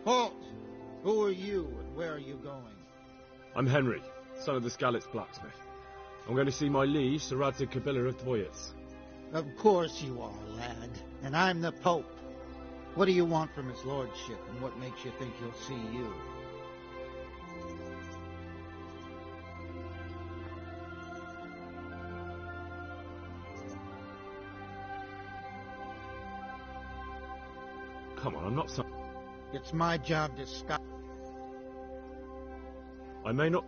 Halt! Who are you, and where are you going? I'm Henry, son of the Skalitz blacksmith. I'm going to see my liege, Sir Radzig Kobyla of Dvoyitz. Of course you are, lad. And I'm the Pope. What do you want from his lordship, and what makes you think he'll see you? Come on, I'm not so... It's my job to stop. I may not...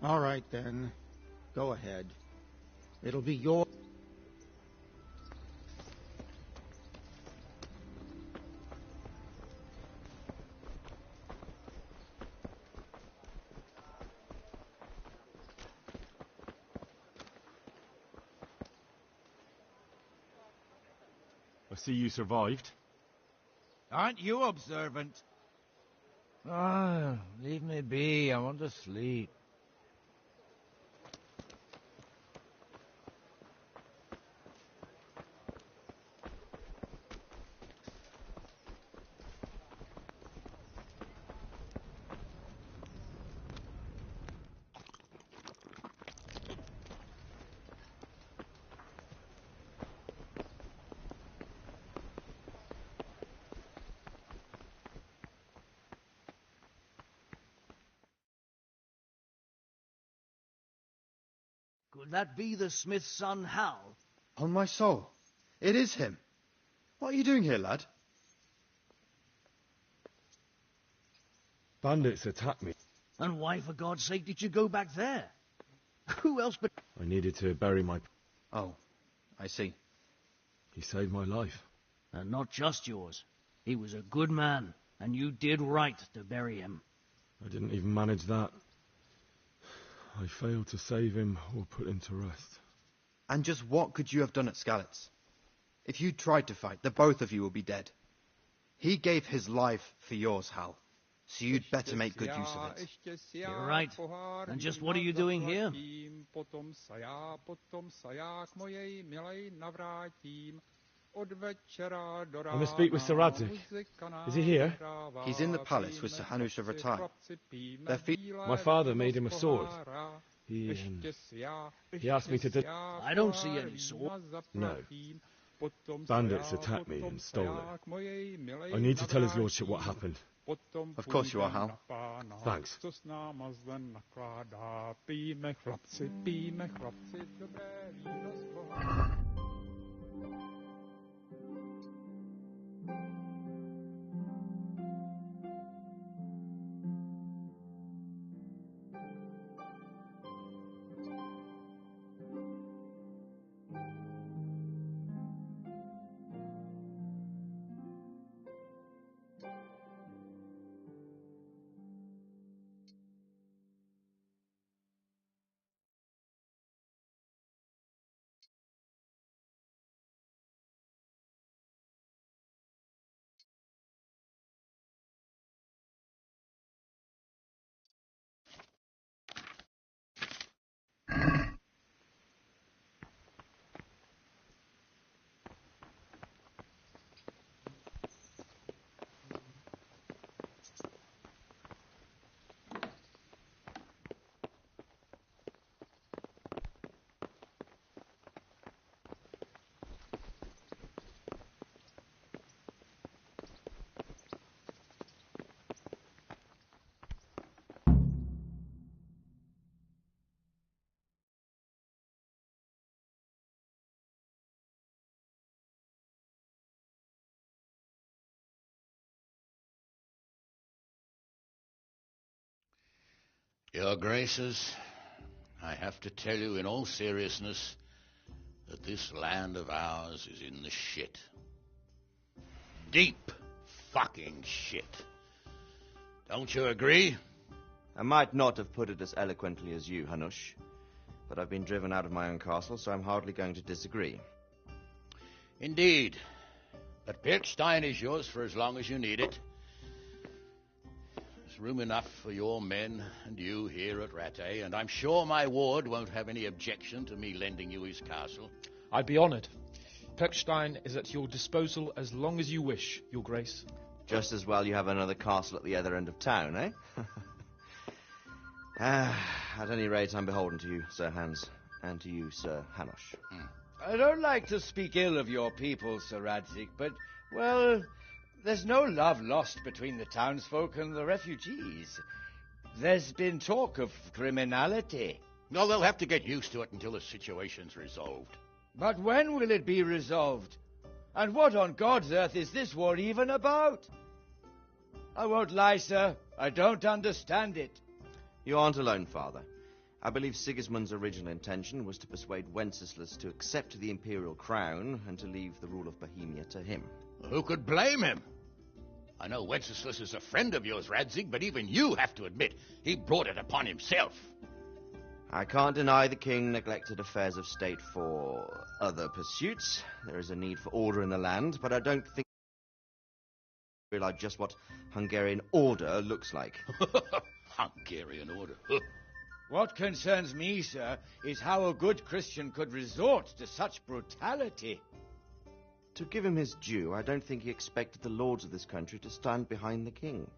All right, then. Go ahead. It'll be your... I see you survived. Aren't you observant? Ah, leave me be. I want to sleep. Could that be the smith's son, Hal? On my soul, it is him. What are you doing here, lad? Bandits attacked me. And why, for God's sake, did you go back there? Who else but... I needed to bury my... Oh, I see. He saved my life. And not just yours. He was a good man, and you did right to bury him. I didn't even manage that. I failed to save him or put him to rest. And just what could you have done at Skalitz? If you tried to fight, the both of you will be dead. He gave his life for yours, Hal. So you'd better make good use of it. You're right. And just what are you doing here? I must speak with Sir Radzig. Is he here? He's in the palace with Sir Hanush of Rattay. My father made him a sword. He asked me to... I don't see any sword. No. Bandits attacked me and stole it. I need to tell his lordship what happened. Of course you are, Hal. Thanks. Your Graces, I have to tell you in all seriousness that this land of ours is in the shit. Deep fucking shit. Don't you agree? I might not have put it as eloquently as you, Hanush, but I've been driven out of my own castle, so I'm hardly going to disagree. Indeed. But Pirkstein is yours for as long as you need it. There's room enough for your men and you here at Rattay, and I'm sure my ward won't have any objection to me lending you his castle. I'd be honoured. Pirkstein is at your disposal as long as you wish, Your Grace. Just as well you have another castle at the other end of town, eh? At any rate, I'm beholden to you, Sir Hans, and to you, Sir Hanush. I don't like to speak ill of your people, Sir Radzig, but, well, there's no love lost between the townsfolk and the refugees. There's been talk of criminality. No, they'll have to get used to it until the situation's resolved. But when will it be resolved? And what on God's earth is this war even about? I won't lie, sir. I don't understand it. You aren't alone, Father. I believe Sigismund's original intention was to persuade Wenceslas to accept the imperial crown and to leave the rule of Bohemia to him. Who could blame him? I know Wenceslas is a friend of yours, Radzig, but even you have to admit he brought it upon himself. I can't deny the king neglected affairs of state for other pursuits. There is a need for order in the land, but I don't think I realize just what Hungarian order looks like. Hungarian order. What concerns me, sir, is how a good Christian could resort to such brutality. To give him his due, I don't think he expected the lords of this country to stand behind the king.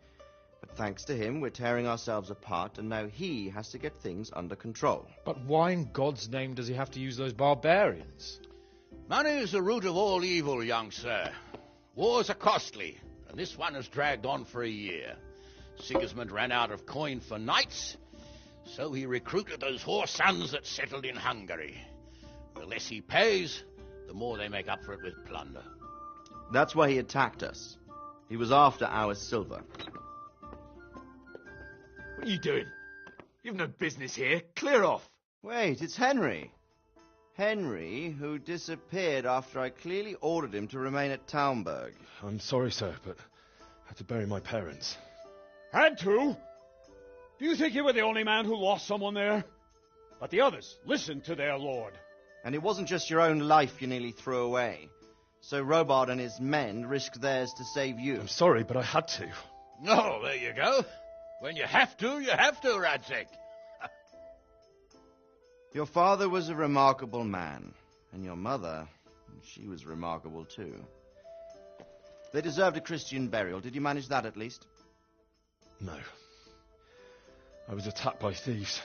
But thanks to him, we're tearing ourselves apart, and now he has to get things under control. But why in God's name does he have to use those barbarians? Money is the root of all evil, young sir. Wars are costly, and this one has dragged on for a year. Sigismund ran out of coin for knights, so he recruited those whore sons that settled in Hungary. The less he pays, the more they make up for it with plunder. That's why he attacked us. He was after our silver. What are you doing? You've no business here. Clear off. Wait, it's Henry. Henry, who disappeared after I clearly ordered him to remain at Taunberg. I'm sorry, sir, but I had to bury my parents. Had to? Do you think you were the only man who lost someone there? But the others listened to their lord. And it wasn't just your own life you nearly threw away. So Robard and his men risked theirs to save you. I'm sorry, but I had to. Oh, there you go. When you have to, Radzig. Your father was a remarkable man, and your mother, she was remarkable too. They deserved a Christian burial. Did you manage that at least? No. I was attacked by thieves.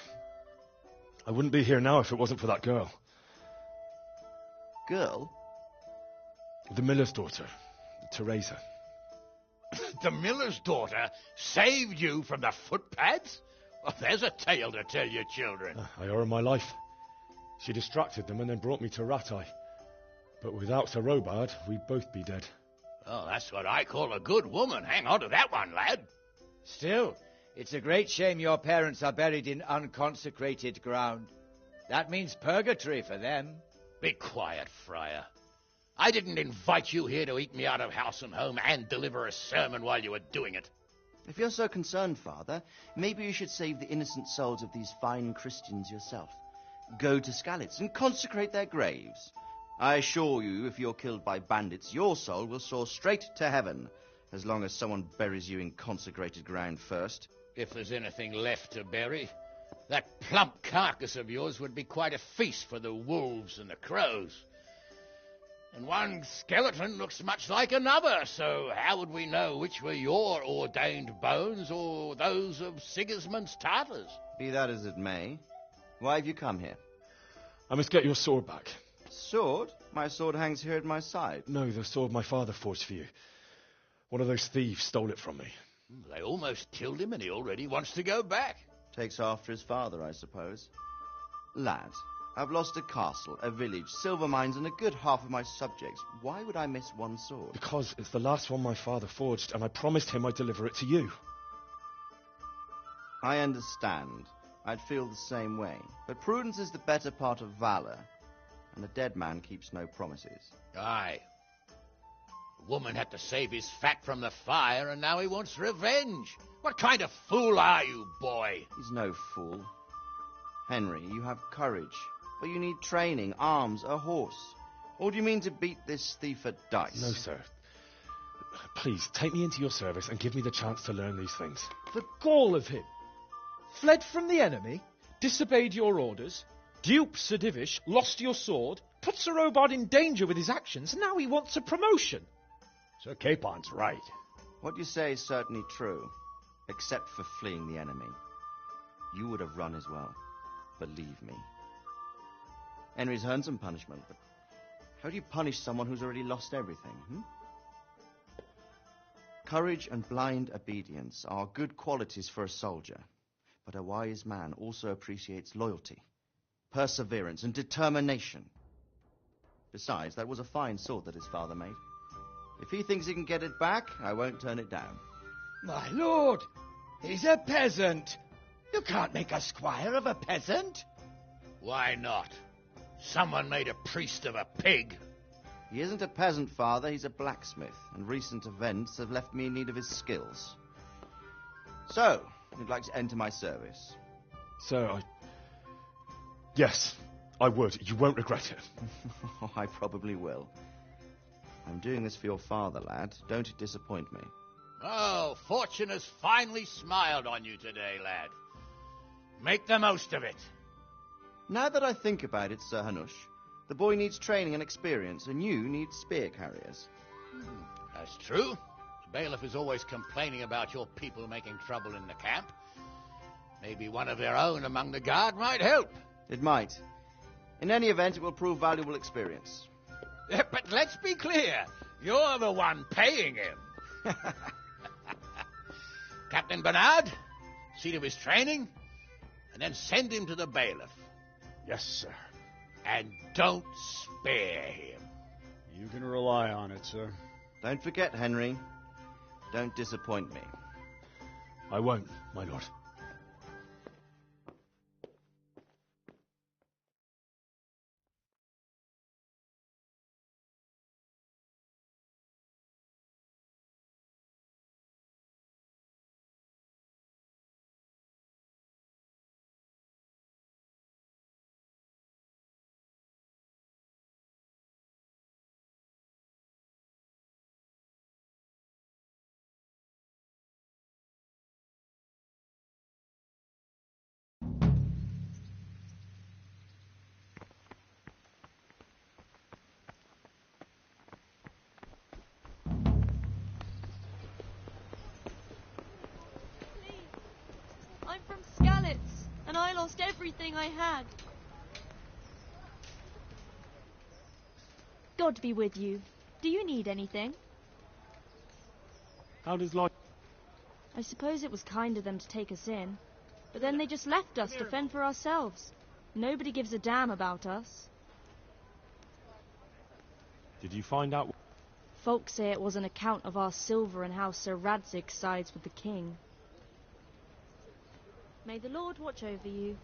I wouldn't be here now if it wasn't for that girl. Girl? The miller's daughter, Teresa. The miller's daughter saved you from the footpads? Well, there's a tale to tell your children. I owe her my life. She distracted them and then brought me to Rattay. But without Sir Robard, we'd both be dead. Oh, that's what I call a good woman. Hang on to that one, lad. Still, it's a great shame your parents are buried in unconsecrated ground. That means purgatory for them. Be quiet, Friar. I didn't invite you here to eat me out of house and home and deliver a sermon while you were doing it. If you're so concerned, Father, maybe you should save the innocent souls of these fine Christians yourself. Go to Skalitz and consecrate their graves. I assure you, if you're killed by bandits, your soul will soar straight to heaven, as long as someone buries you in consecrated ground first. If there's anything left to bury, that plump carcass of yours would be quite a feast for the wolves and the crows. And one skeleton looks much like another, so how would we know which were your ordained bones or those of Sigismund's Tartars? Be that as it may, why have you come here? I must get your sword back. Sword? My sword hangs here at my side. No, the sword my father forged for you. One of those thieves stole it from me. They almost killed him and he already wants to go back. Takes after his father, I suppose. Lad, I've lost a castle, a village, silver mines, and a good half of my subjects. Why would I miss one sword? Because it's the last one my father forged, and I promised him I'd deliver it to you. I understand. I'd feel the same way. But prudence is the better part of valor, and a dead man keeps no promises. Aye. The woman had to save his fat from the fire, and now he wants revenge. What kind of fool are you, boy? He's no fool. Henry, you have courage, but you need training, arms, a horse. Or do you mean to beat this thief at dice? No, sir. Please, take me into your service and give me the chance to learn these things. The gall of him! Fled from the enemy, disobeyed your orders, duped Sir Divish, lost your sword, put Sir Robard in danger with his actions, and now he wants a promotion. Sir Capon's right. What you say is certainly true, except for fleeing the enemy. You would have run as well, believe me. Henry's earned some punishment, but how do you punish someone who's already lost everything, Courage and blind obedience are good qualities for a soldier, but a wise man also appreciates loyalty, perseverance, and determination. Besides, that was a fine sword that his father made. If he thinks he can get it back, I won't turn it down. My lord, he's a peasant. You can't make a squire of a peasant. Why not? Someone made a priest of a pig. He isn't a peasant, father. He's a blacksmith, and recent events have left me in need of his skills. So, you'd like to enter my service? Sir, Yes, I would. You won't regret it. I probably will. I'm doing this for your father, lad. Don't disappoint me. Oh, fortune has finally smiled on you today, lad. Make the most of it. Now that I think about it, Sir Hanush, the boy needs training and experience, and you need spear carriers. That's true. The bailiff is always complaining about your people making trouble in the camp. Maybe one of their own among the guard might help. It might. In any event, it will prove valuable experience. But let's be clear. You're the one paying him. Captain Bernard, see to his training, and then send him to the bailiff. Yes, sir. And don't spare him. You can rely on it, sir. Don't forget, Henry. Don't disappoint me. I won't, my lord. I'm from Skalitz, and I lost everything I had. God be with you. Do you need anything? How does life... I suppose it was kind of them to take us in, but then they just left us to fend for ourselves. Nobody gives a damn about us. Did you find out... Folk say it was an account of our silver and how Sir Radzig sides with the king. May the Lord watch over you.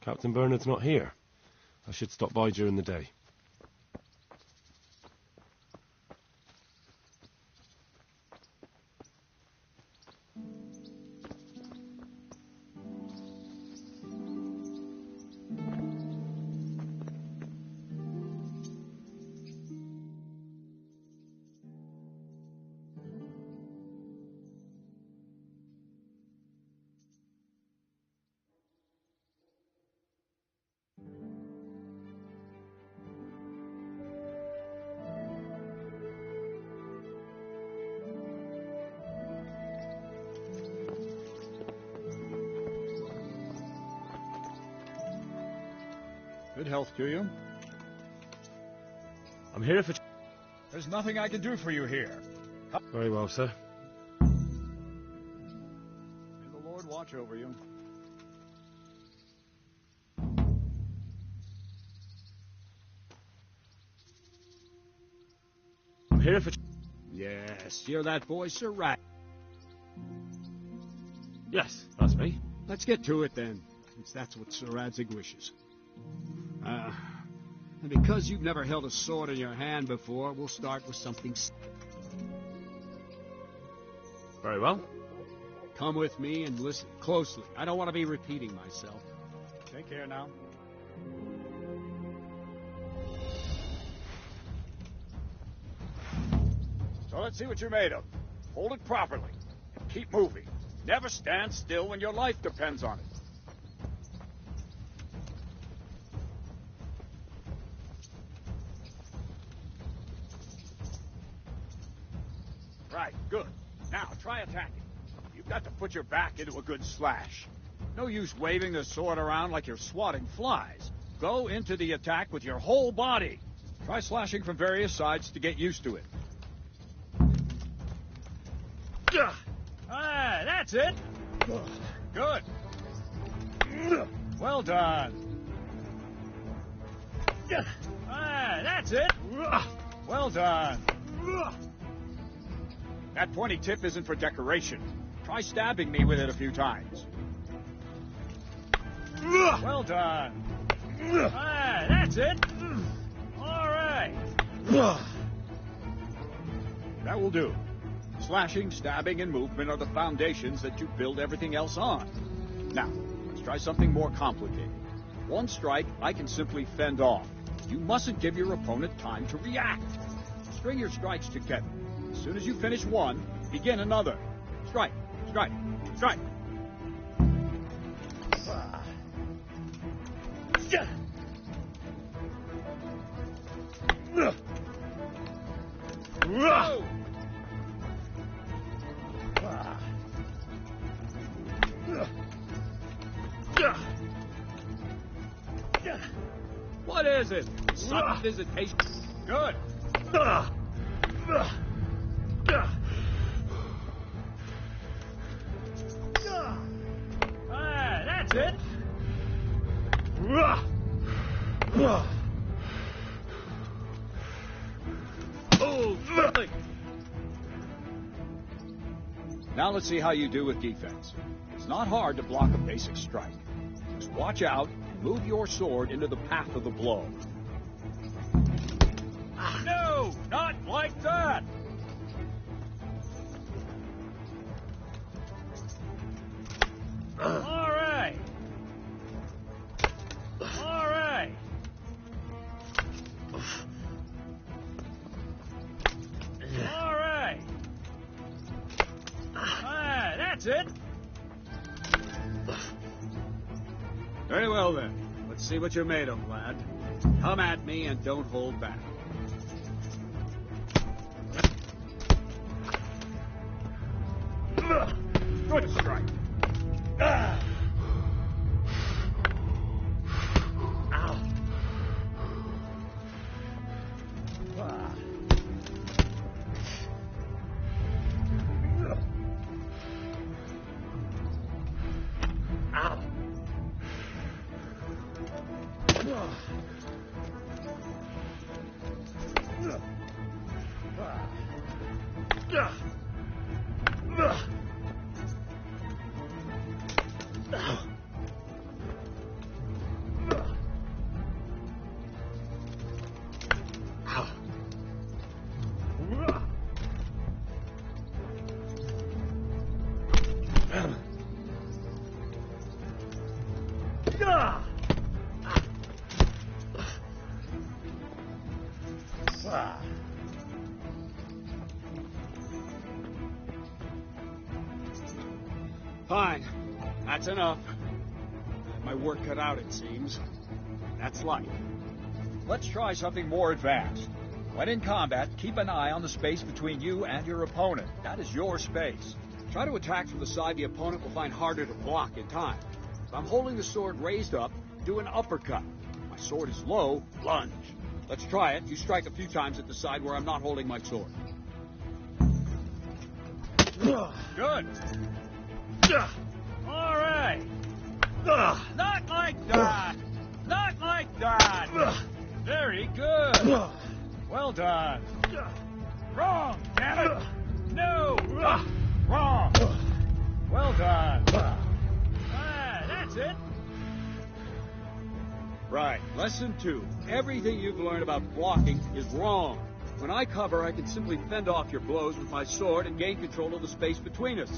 Captain Bernard's not here. I should stop by during the day. Good health to you. I'm here for... There's nothing I can do for you here. Very well, sir. May the Lord watch over you. I'm here for... Yes, you're that boy, Sir Rat. Yes, that's me. Let's get to it then, since that's what Sir Radzig wishes. And because you've never held a sword in your hand before, we'll start with something... Very well. Come with me and listen closely. I don't want to be repeating myself. Take care now. So let's see what you're made of. Hold it properly. And keep moving. Never stand still when your life depends on it. Right, good. Now, try attacking. You've got to put your back into a good slash. No use waving the sword around like you're swatting flies. Go into the attack with your whole body. Try slashing from various sides to get used to it. Ah, that's it. Good. Well done. Ah, that's it. Well done. That pointy tip isn't for decoration. Try stabbing me with it a few times. Well done. Ah, that's it. All right. That will do. Slashing, stabbing, and movement are the foundations that you build everything else on. Now, let's try something more complicated. One strike, I can simply fend off. You mustn't give your opponent time to react. String your strikes together. As soon as you finish one, begin another. Strike, strike, strike. Whoa! What is it? Sudden visitation. Good. Ah, that's it. Oh, lovely. Now let's see how you do with defense. It's not hard to block a basic strike. Just watch out and move your sword into the path of the blow. No, not like that. All right. All right. All right. Ah, that's it. Very well, then. Let's see what you're made of, lad. Come at me and don't hold back. Good strike. Ow. Fine. That's enough. My work cut out, it seems. That's life. Let's try something more advanced. When in combat, keep an eye on the space between you and your opponent. That is your space. Try to attack from the side the opponent will find harder to block in time. If I'm holding the sword raised up, do an uppercut. My sword is low, lunge. Let's try it. You strike a few times at the side where I'm not holding my sword. Good. All right. Not like that. Not like that. Very good. Well done. Wrong, damn it. No. Wrong. Well done. That's it. Right. Lesson 2. Everything you've learned about blocking is wrong. When I cover, I can simply fend off your blows with my sword and gain control of the space between us.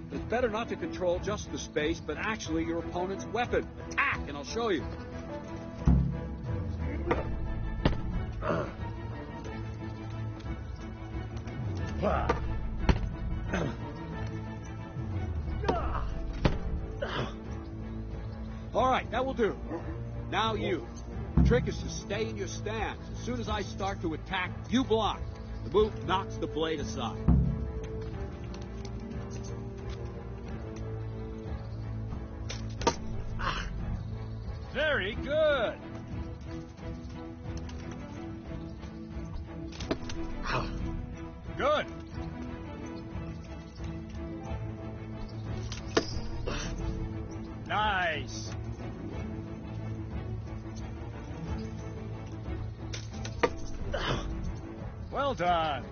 But it's better not to control just the space, but actually your opponent's weapon. Attack, and I'll show you. All right, that will do. Now you. The trick is to stay in your stance. As soon as I start to attack, you block. The move knocks the blade aside. Very good. Good. Nice. Well done.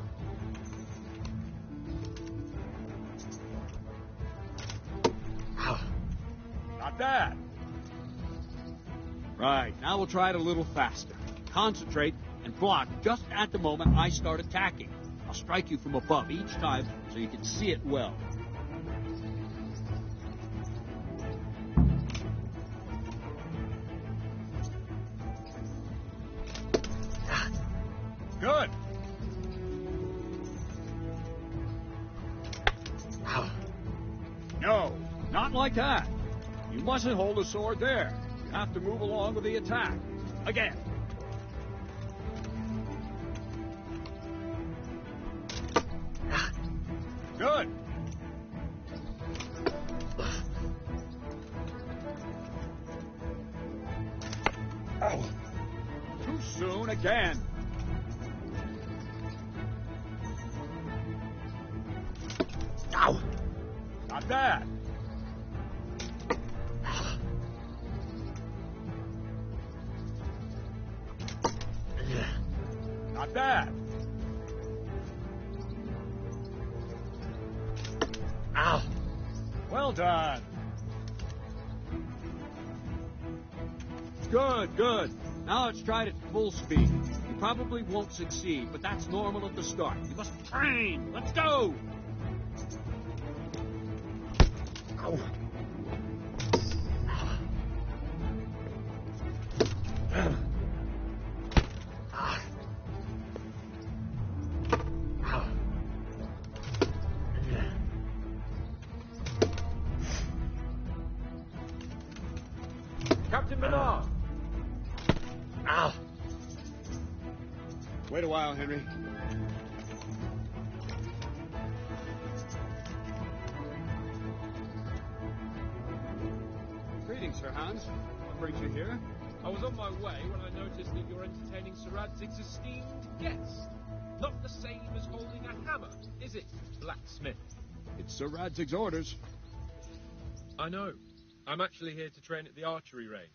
Not bad. Right, now we'll try it a little faster. Concentrate and block just at the moment I start attacking. I'll strike you from above each time so you can see it well. Good. No, not like that. You mustn't hold the sword there. You have to move along with the attack. Again. Good. Too soon again. Ow. Not bad. Not bad. Ow. Well done. Good, good. Now let's try it at full speed. You probably won't succeed, but that's normal at the start. You must train. Let's go. Ow. Captain Menard. Ow. Wait a while, Henry. Greetings, Sir Hans. What brings you here? I was on my way when I noticed that you're entertaining Sir Radzig's esteemed guest. Not the same as holding a hammer, is it, blacksmith? It's Sir Radzig's orders. I know. I'm actually here to train at the archery range.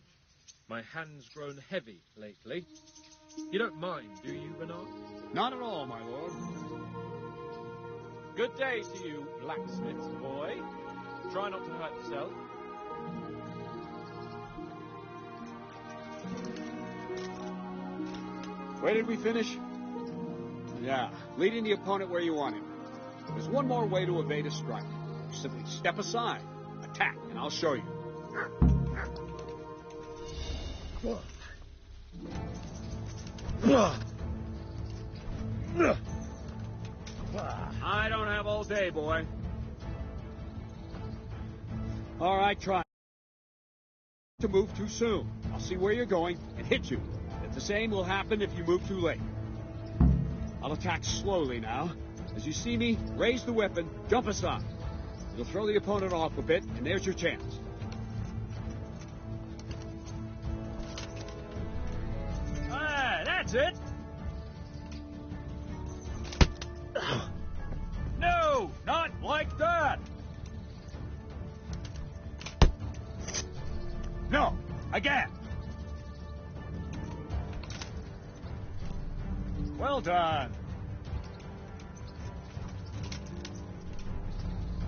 My hand's grown heavy lately. You don't mind, do you, Bernard? Not at all, my lord. Good day to you, blacksmith's boy. Try not to hurt yourself. Where did we finish? Yeah, leading the opponent where you want him. There's one more way to evade a strike. You simply step aside, attack, and I'll show you. I don't have all day, boy. All right, try. To move too soon. I'll see where you're going and hit you. The same will happen if you move too late. I'll attack slowly now. As you see me, raise the weapon, jump aside. It'll throw the opponent off a bit, and there's your chance. it. No, not like that. No, again. Well done.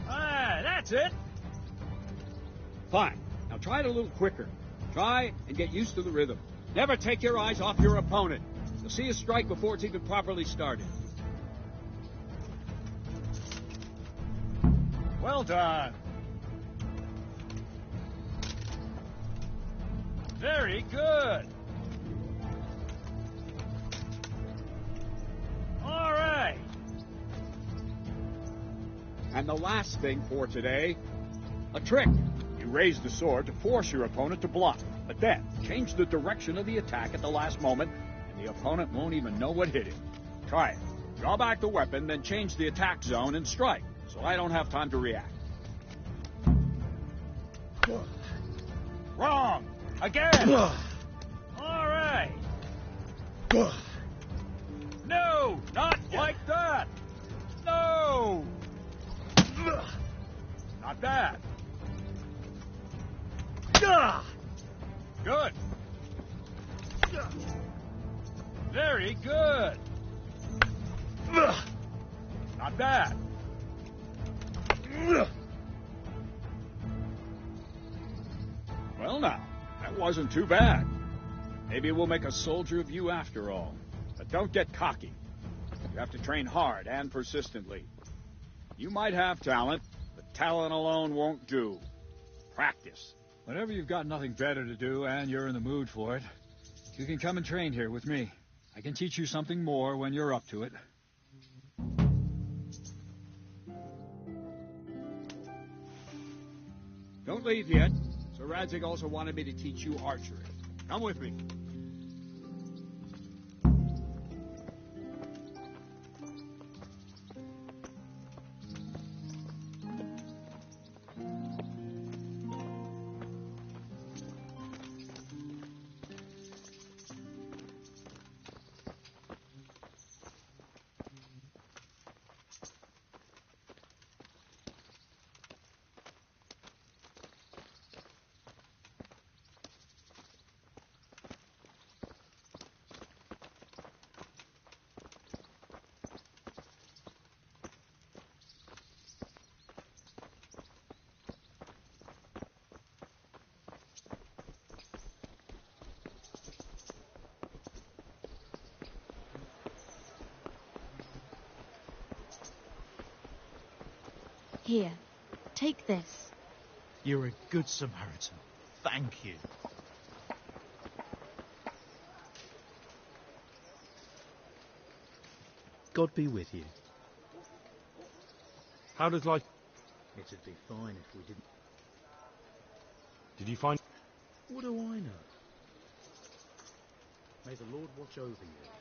Ah, that's it. Fine. Now try it a little quicker. Try and get used to the rhythm. Never take your eyes off your opponent. You'll see a strike before it's even properly started. Well done. Very good. All right. And the last thing for today, a trick. You raise the sword to force your opponent to block, but then change the direction of the attack at the last moment, and the opponent won't even know what hit him. Try it. Draw back the weapon, then change the attack zone and strike, so I don't have time to react. Wrong! Again! All right! No! Not like that! No! Not bad. Good. Very good. Not bad. Well now, that wasn't too bad. Maybe we'll make a soldier of you after all. But don't get cocky. You have to train hard and persistently. You might have talent, but talent alone won't do. Practice. Whenever you've got nothing better to do and you're in the mood for it, you can come and train here with me. I can teach you something more when you're up to it. Don't leave yet. Sir Radzig also wanted me to teach you archery. Come with me. Here, take this. You're a good Samaritan. Thank you. God be with you. How does life... It'd be fine if we didn't... Did you find... What do I know? May the Lord watch over you.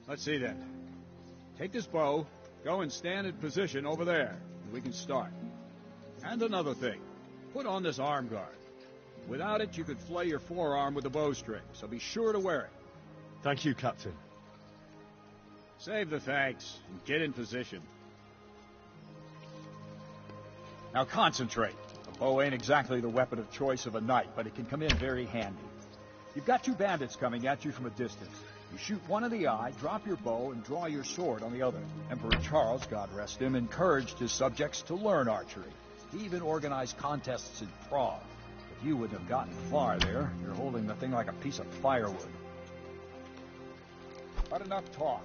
Let's see then. Take this bow, go and stand in position over there, and we can start. And another thing, put on this arm guard. Without it, you could flay your forearm with a bowstring, so be sure to wear it. Thank you, Captain. Save the thanks, and get in position. Now concentrate. A bow ain't exactly the weapon of choice of a knight, but it can come in very handy. You've got two bandits coming at you from a distance. You shoot one in the eye, drop your bow, and draw your sword on the other. Emperor Charles, God rest him, encouraged his subjects to learn archery. He even organized contests in Prague. If You wouldn't have gotten far there. You're holding the thing like a piece of firewood. But enough talk.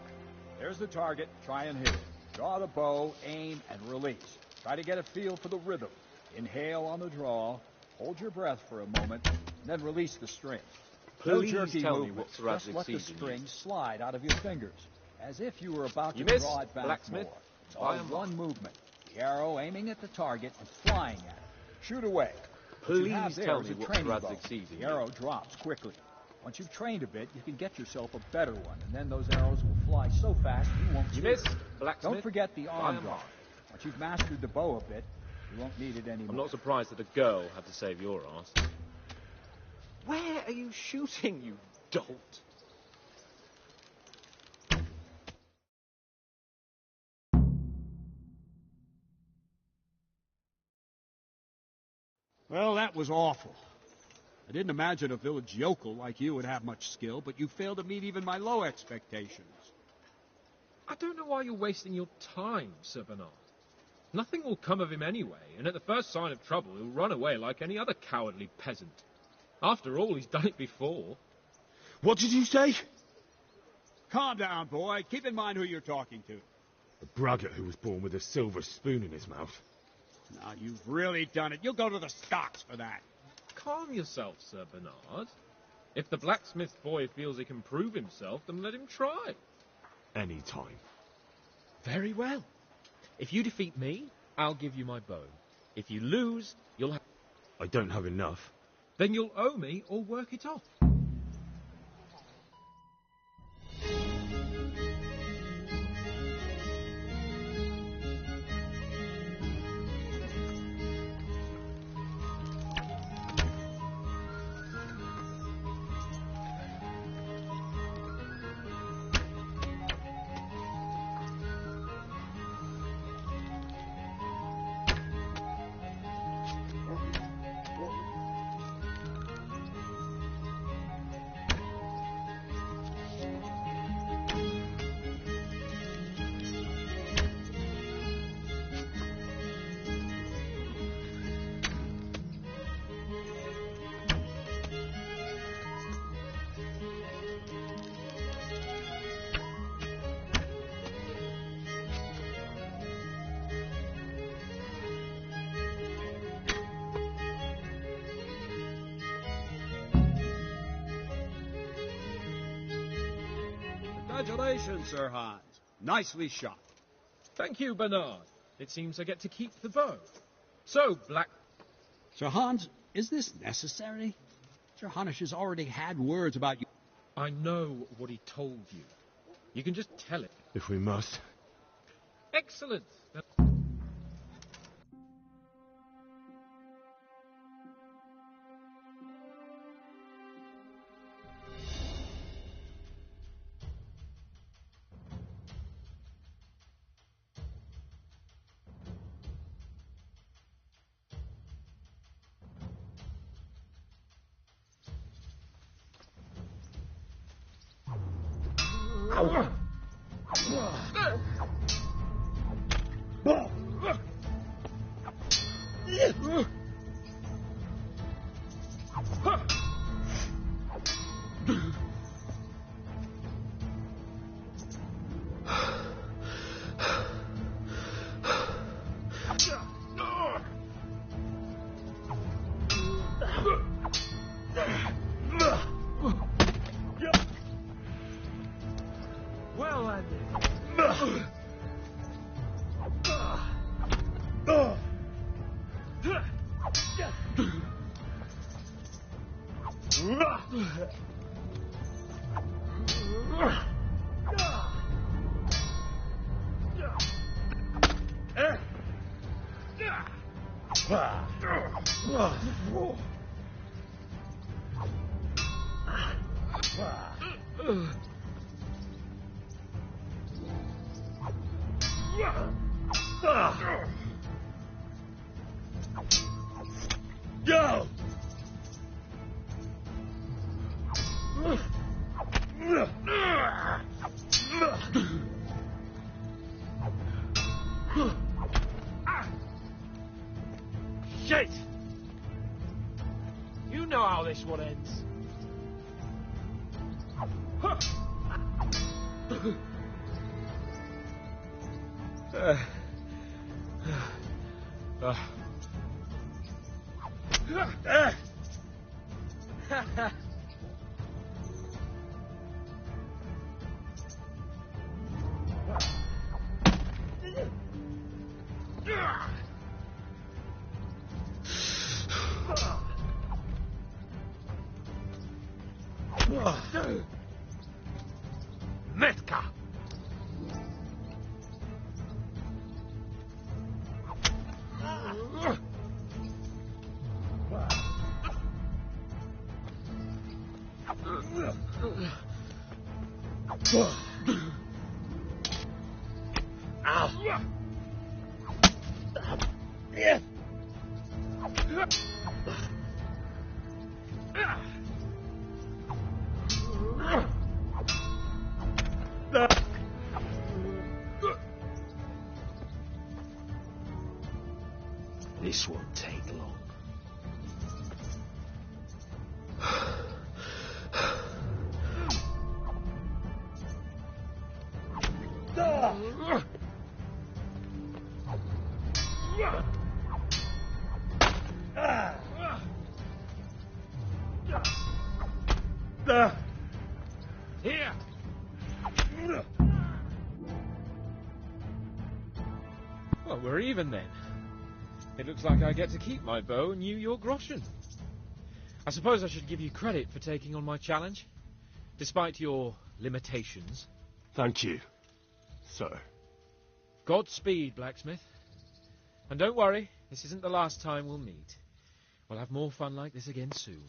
There's the target. Try and hit it. Draw the bow, aim, and release. Try to get a feel for the rhythm. Inhale on the draw. Hold your breath for a moment, and then release the string. No jerky movements. Just let the string slide out of your fingers, as if you were about to draw it back more. It's all one movement. The arrow aiming at the target and flying at it. Shoot away. Please tell me what Radzig sees. The arrow drops quickly. Once you've trained a bit, you can get yourself a better one, and then those arrows will fly so fast you won't see it. Don't forget the arm draw. Once you've mastered the bow a bit, you won't need it anymore. I'm not surprised that a girl had to save your ass. Where are you shooting, you dolt? Well, that was awful. I didn't imagine a village yokel like you would have much skill, but you failed to meet even my low expectations. I don't know why you're wasting your time, Sir Bernard. Nothing will come of him anyway, and at the first sign of trouble, he'll run away like any other cowardly peasant. After all, he's done it before. What did you say? Calm down, boy. Keep in mind who you're talking to. A braggart who was born with a silver spoon in his mouth. Now, you've really done it. You'll go to the stocks for that. Calm yourself, Sir Bernard. If the blacksmith boy feels he can prove himself, then let him try. Any time. Very well. If you defeat me, I'll give you my bow. If you lose, you'll have... I don't have enough. Then you'll owe me or work it off. Congratulations, Sir Hans. Nicely shot. Thank you, Bernard. It seems I get to keep the bow. So, Sir Hans, is this necessary? Sir Hanush has already had words about you. I know what he told you. You can just tell it. If we must. Excellent. Go! Shit! know how this one ends. Metka! This won't take long. Here! Well, we're even then. It looks like I get to keep my bow and you your groschen. I suppose I should give you credit for taking on my challenge, despite your limitations. Thank you, sir. Godspeed, blacksmith. And don't worry, this isn't the last time we'll meet. We'll have more fun like this again soon.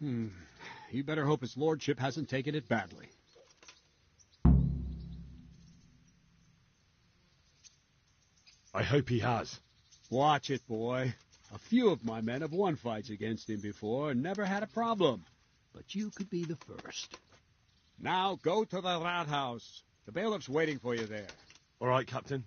You better hope his lordship hasn't taken it badly. I hope he has. Watch it, boy. A few of my men have won fights against him before and never had a problem. But you could be the first. Now go to the Rathaus. The bailiff's waiting for you there. All right, Captain.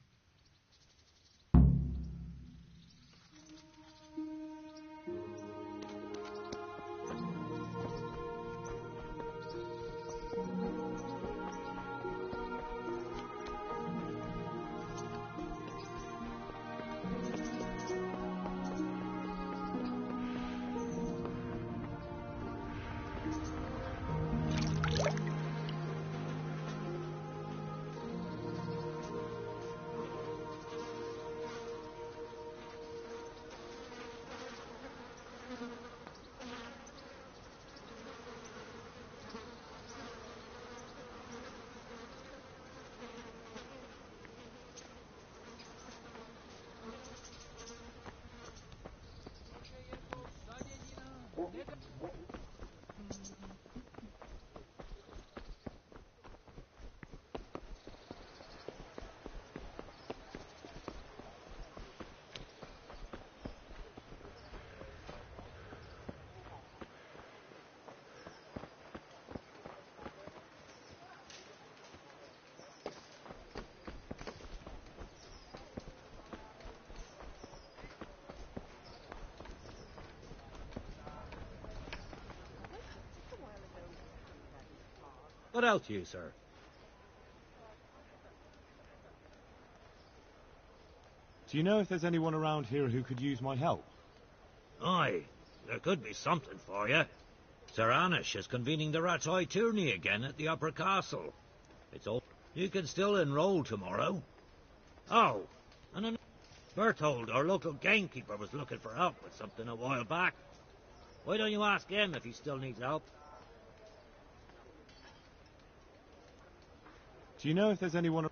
What else you, sir? Do you know if there's anyone around here who could use my help? Aye, there could be something for you. Sir Anish is convening the Rattoi tourney again at the Upper Castle. It's all. You can still enroll tomorrow. Oh, and Berthold, our local gamekeeper, was looking for help with something a while back. Why don't you ask him if he still needs help? Do you know if there's anyone...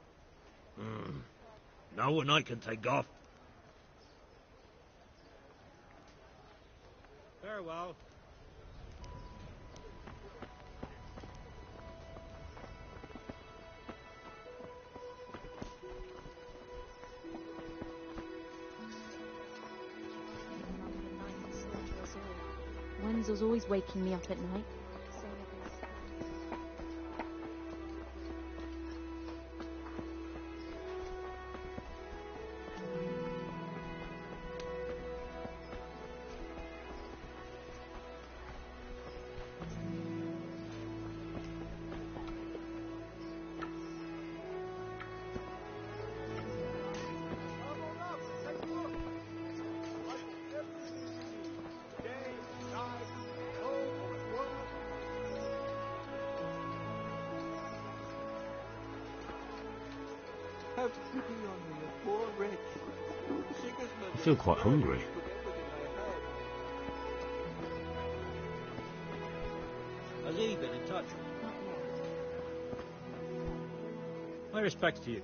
No one I can take off. Farewell. Wenzel's always waking me up at night. I feel quite hungry. Has he been in touch? My respects to you.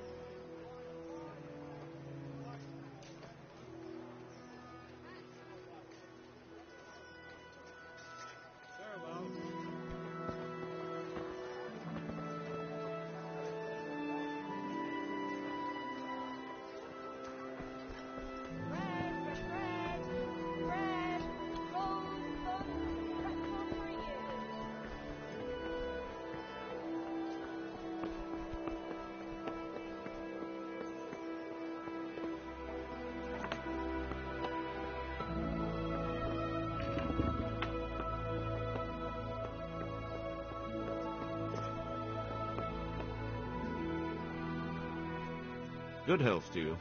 Good health to you.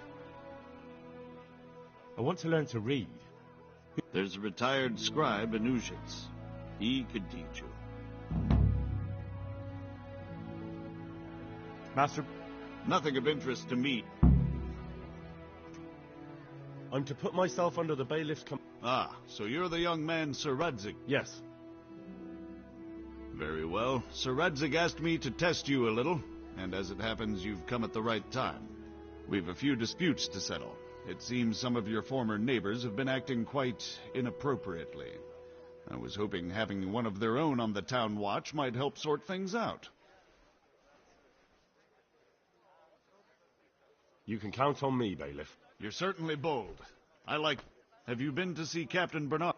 I want to learn to read. There's a retired scribe in Uzhitz. He could teach you. Master... Nothing of interest to me. I'm to put myself under the bailiff's Ah, so you're the young man Sir Radzig? Yes. Very well. Sir Radzig asked me to test you a little, and as it happens, you've come at the right time. We've a few disputes to settle. It seems some of your former neighbors have been acting quite inappropriately. I was hoping having one of their own on the town watch might help sort things out. You can count on me, Bailiff. You're certainly bold. Have you been to see Captain Bernard?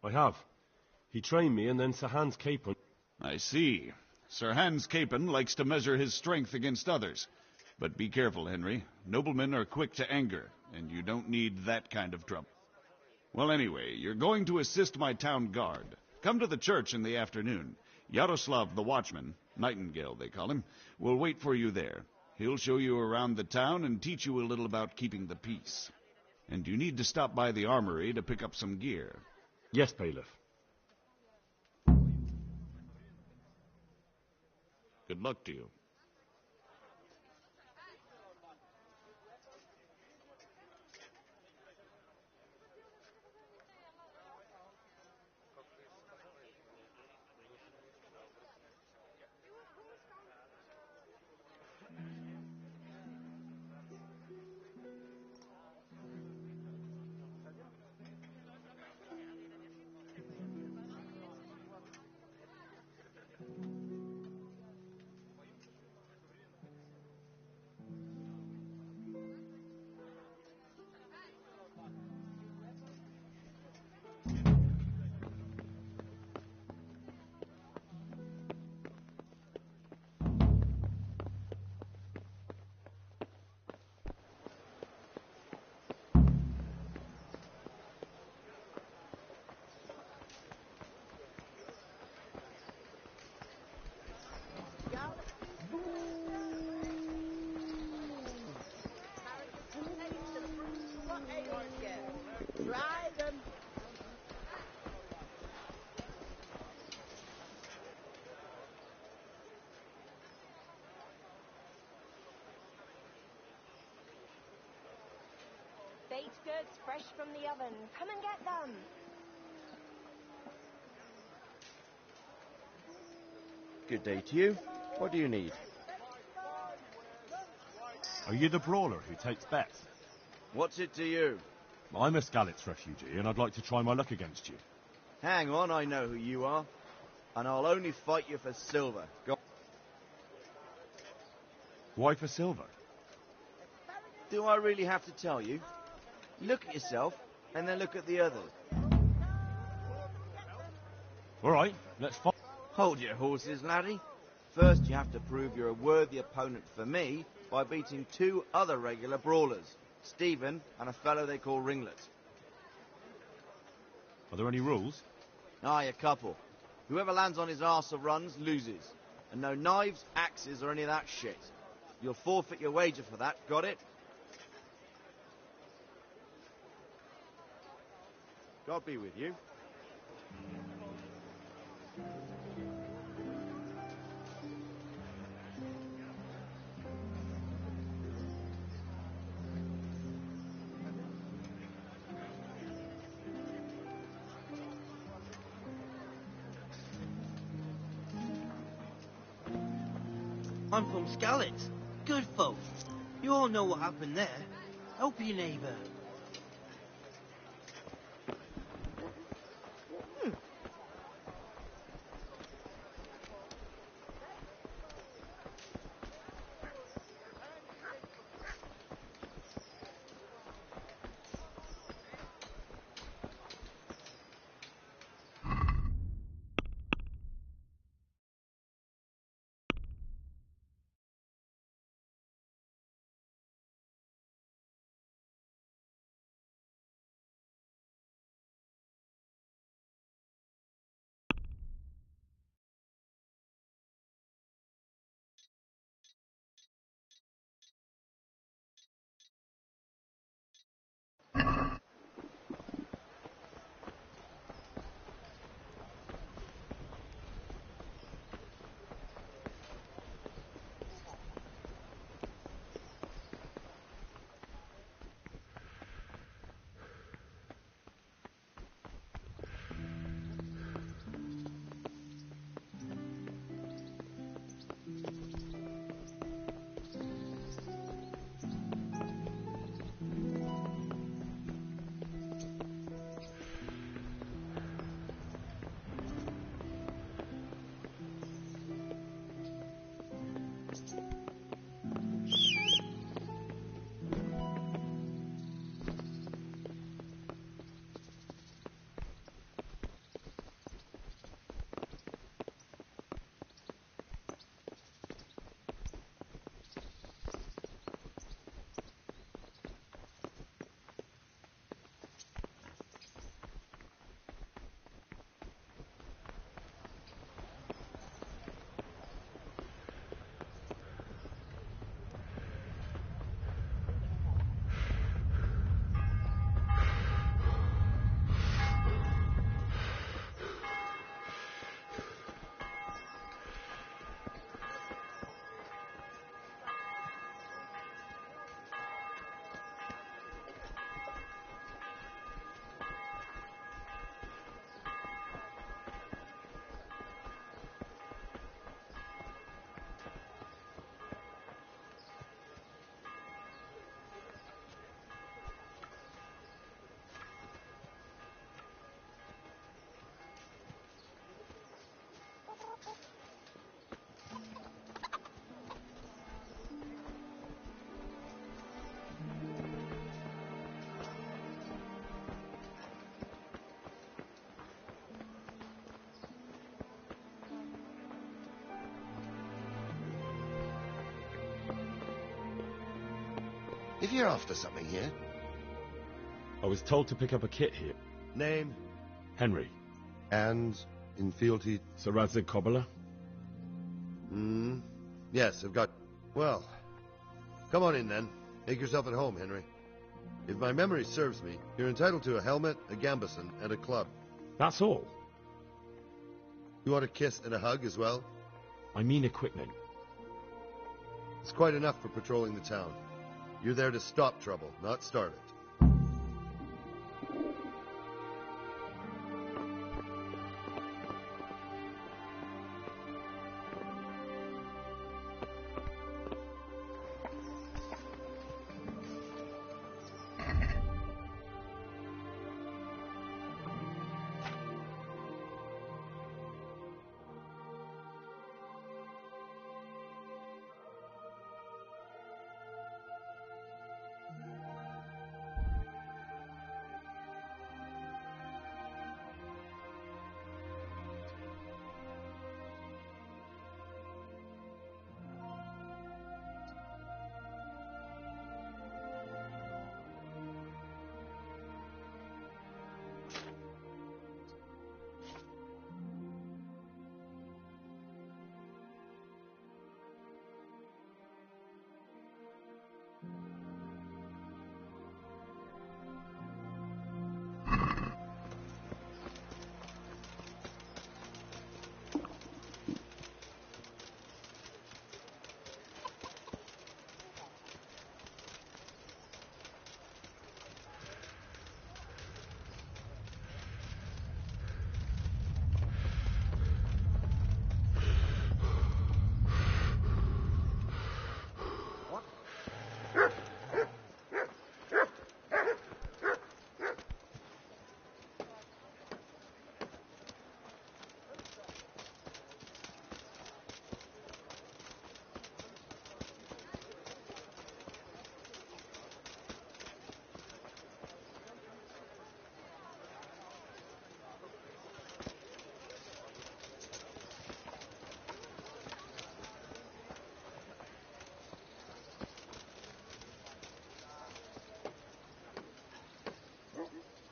I have. He trained me, and then Sir Hans Capon. I see. Sir Hans Capon likes to measure his strength against others. But be careful, Henry. Noblemen are quick to anger, and you don't need that kind of trouble. Well, anyway, you're going to assist my town guard. Come to the church in the afternoon. Yaroslav the watchman, Nightingale they call him, will wait for you there. He'll show you around the town and teach you a little about keeping the peace. And you need to stop by the armory to pick up some gear. Yes, Bailiff. Good luck to you. Baked goods fresh from the oven. Come and get them. Good day to you. What do you need? Are you the brawler who takes bets? What's it to you? I'm a Skalitz refugee, and I'd like to try my luck against you. Hang on, I know who you are. And I'll only fight you for silver. Go. Why for silver? Do I really have to tell you? Look at yourself, and then look at the others. All right, let's fight. Hold your horses, laddie. First, you have to prove you're a worthy opponent for me by beating 2 other regular brawlers, Stephen and a fellow they call Ringlet. Are there any rules? Aye, a couple. Whoever lands on his arse or runs loses. And no knives, axes, or any of that shit. You'll forfeit your wager for that, got it? God be with you. I'm from Skalitz. Good folk. You all know what happened there. Help your neighbour. If you're after something here. I was told to pick up a kit here. Name? Henry. And in fealty? Sir Radzig Kobyla. Yes, I've got... Well, come on in then. Make yourself at home, Henry. If my memory serves me, you're entitled to a helmet, a gambeson, and a club. That's all? You want a kiss and a hug as well? I mean equipment. It's quite enough for patrolling the town. You're there to stop trouble, not start it.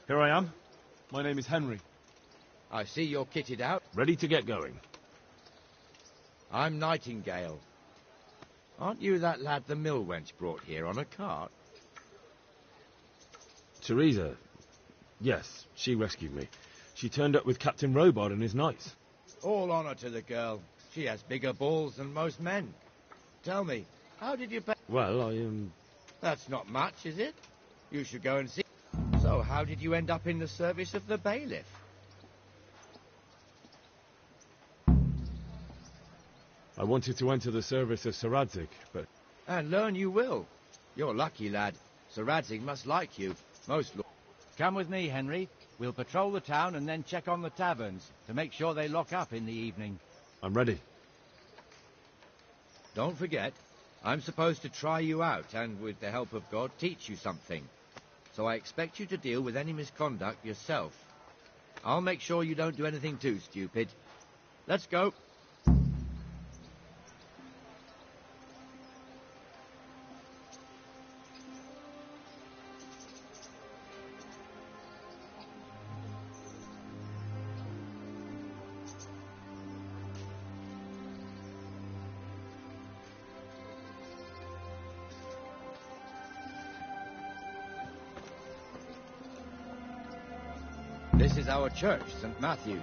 Here I am. My name is Henry. I see you're kitted out. Ready to get going. I'm Nightingale. Aren't you that lad the mill wench brought here on a cart? Teresa. Yes, she rescued me. She turned up with Captain Robard and his knights. All honor to the girl. She has bigger balls than most men. Tell me, how did you pay... Well, That's not much, is it? You should go and see... So, how did you end up in the service of the bailiff? I wanted to enter the service of Sir Radzig, but... And learn you will. You're lucky, lad. Sir Radzig must like you. Most... Come with me, Henry. We'll patrol the town and then check on the taverns to make sure they lock up in the evening. I'm ready. Don't forget, I'm supposed to try you out and, with the help of God, teach you something. So I expect you to deal with any misconduct yourself. I'll make sure you don't do anything too stupid. Let's go. This is our church, St. Matthew's.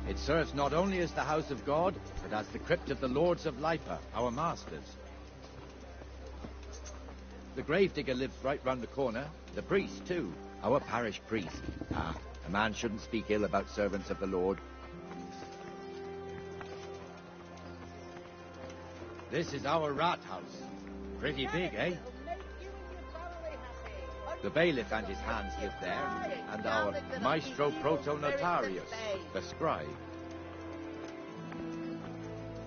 It serves not only as the house of God, but as the crypt of the Lords of Lipa, our masters. The gravedigger lives right round the corner. The priest, too. Our parish priest. Ah, a man shouldn't speak ill about servants of the Lord. This is our rat house. Pretty big, eh? The bailiff and his hands live there, and our maestro protonotarius, the scribe.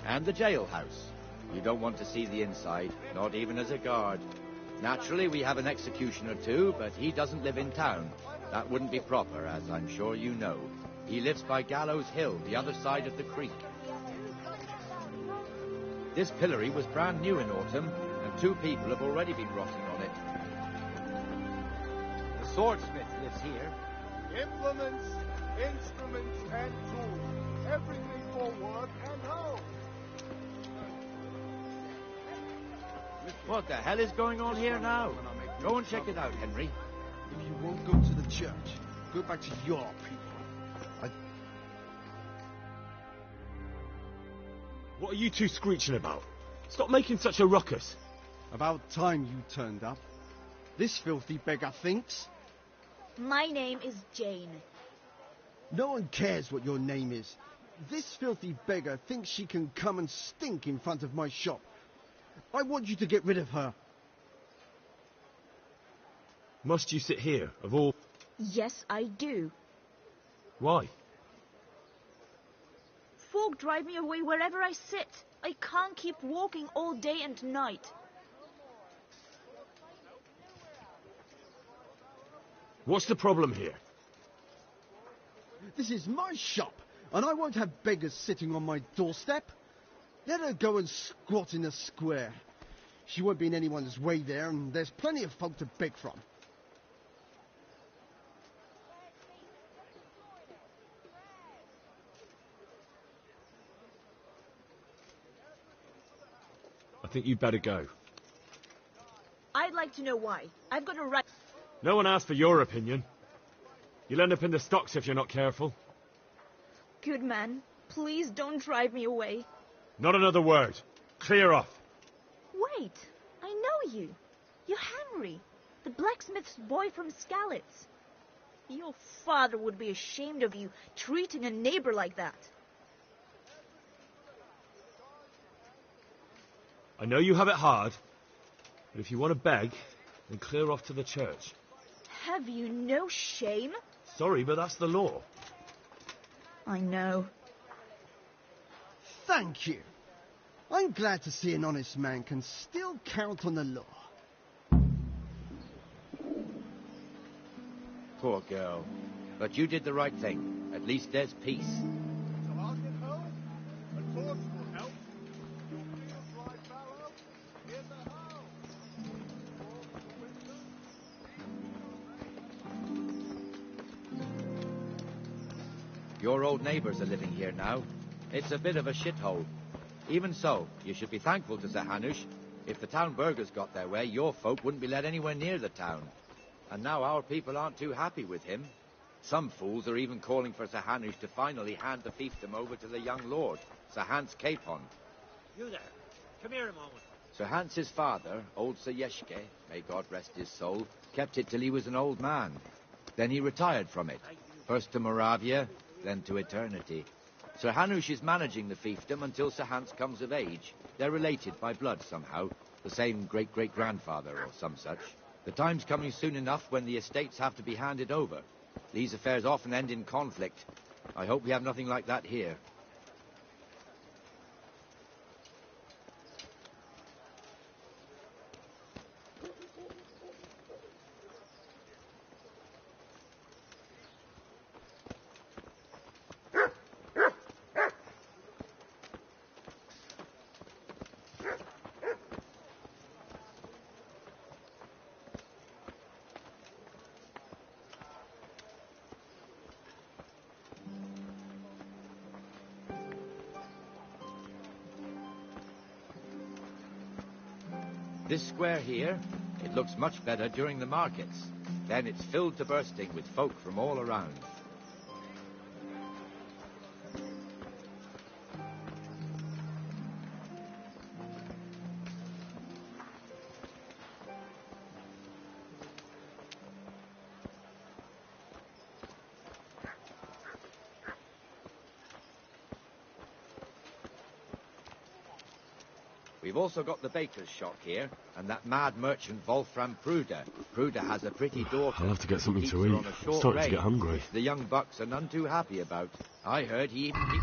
And the jailhouse. You don't want to see the inside, not even as a guard. Naturally, we have an executioner too, but he doesn't live in town. That wouldn't be proper, as I'm sure you know. He lives by Gallows Hill, the other side of the creek. This pillory was brand new in autumn, and 2 people have already been rotting on it. The swordsmith lives here. Implements, instruments, and tools. Everything for work and home. What the hell is going on here now? Go and check it out, Henry. If you won't go to the church, go back to your people. What are you two screeching about? Stop making such a ruckus. About time you turned up. This filthy beggar thinks. My name is Jane. No one cares what your name is. This filthy beggar thinks she can come and stink in front of my shop. I want you to get rid of her. Must you sit here, of all... Yes, I do. Why? Folk drive me away wherever I sit. I can't keep walking all day and night. What's the problem here? This is my shop, and I won't have beggars sitting on my doorstep. Let her go and squat in the square. She won't be in anyone's way there, and there's plenty of folk to beg from. I think you'd better go. I'd like to know why. I've got a right... No one asked for your opinion. You'll end up in the stocks if you're not careful. Good man, please don't drive me away. Not another word. Clear off. Wait, I know you. You're Henry, the blacksmith's boy from Skalitz. Your father would be ashamed of you treating a neighbor like that. I know you have it hard, but if you want to beg, then clear off to the church. Have you no shame? Sorry, but that's the law. I know. Thank you. I'm glad to see an honest man can still count on the law. Poor girl. But you did the right thing. At least there's peace. Your old neighbours are living here now. It's a bit of a shithole. Even so, you should be thankful to Sir Hanush. If the town burghers got their way, your folk wouldn't be let anywhere near the town. And now our people aren't too happy with him. Some fools are even calling for Sir Hanush to finally hand the fiefdom over to the young lord, Sir Hans Capon. You there. Come here a moment. Sir Hans's father, old Sir Yeshke, may God rest his soul, kept it till he was an old man. Then he retired from it, first to Moravia, then to eternity. Sir Hanush is managing the fiefdom until Sir Hans comes of age. They're related by blood somehow, the same great-great-grandfather or some such. The time's coming soon enough when the estates have to be handed over. These affairs often end in conflict. I hope we have nothing like that here. This square here, it looks much better during the markets. Then it's filled to bursting with folk from all around. We've also got the baker's shop here, and that mad merchant Wolfram Pruder. Pruder has a pretty daughter. I'll have to get something Keeps to her eat. on a I'm short starting to rein, get hungry. which the young bucks are none too happy about. I heard he even...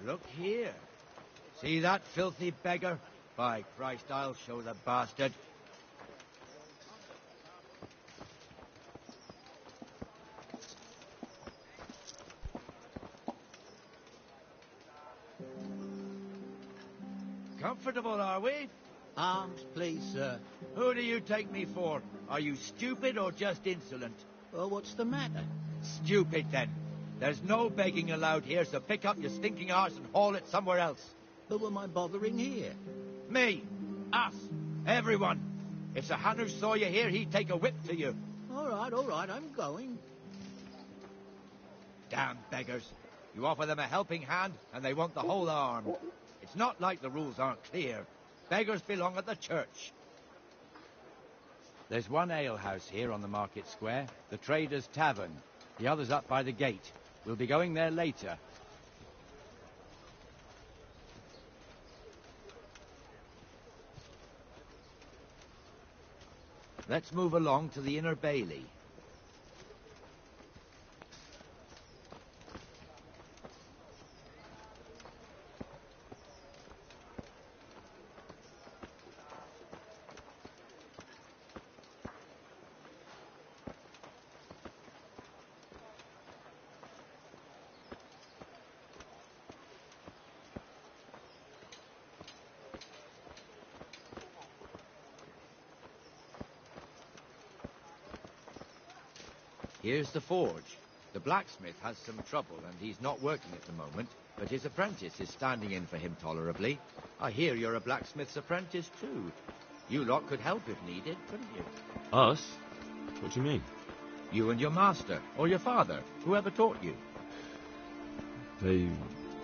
Look here. See that filthy beggar? By Christ, I'll show the bastard. Comfortable, are we? Arms, please, sir. Who do you take me for? Are you stupid or just insolent? Well, what's the matter? Stupid, then. There's no begging allowed here, so pick up your stinking arse and haul it somewhere else. Who am I bothering here? Me. Us. Everyone. If Sir Hanush saw you here, he'd take a whip to you. All right, I'm going. Damn beggars. You offer them a helping hand, and they want the whole arm. It's not like the rules aren't clear. Beggars belong at the church. There's one alehouse here on the market square, the Trader's Tavern. The other's up by the gate. We'll be going there later. Let's move along to the Inner Bailey. Here's the forge. The blacksmith has some trouble, and he's not working at the moment, but his apprentice is standing in for him tolerably. I hear you're a blacksmith's apprentice, too. You lot could help if needed, couldn't you? Us? What do you mean? You and your master, or your father, whoever taught you. They...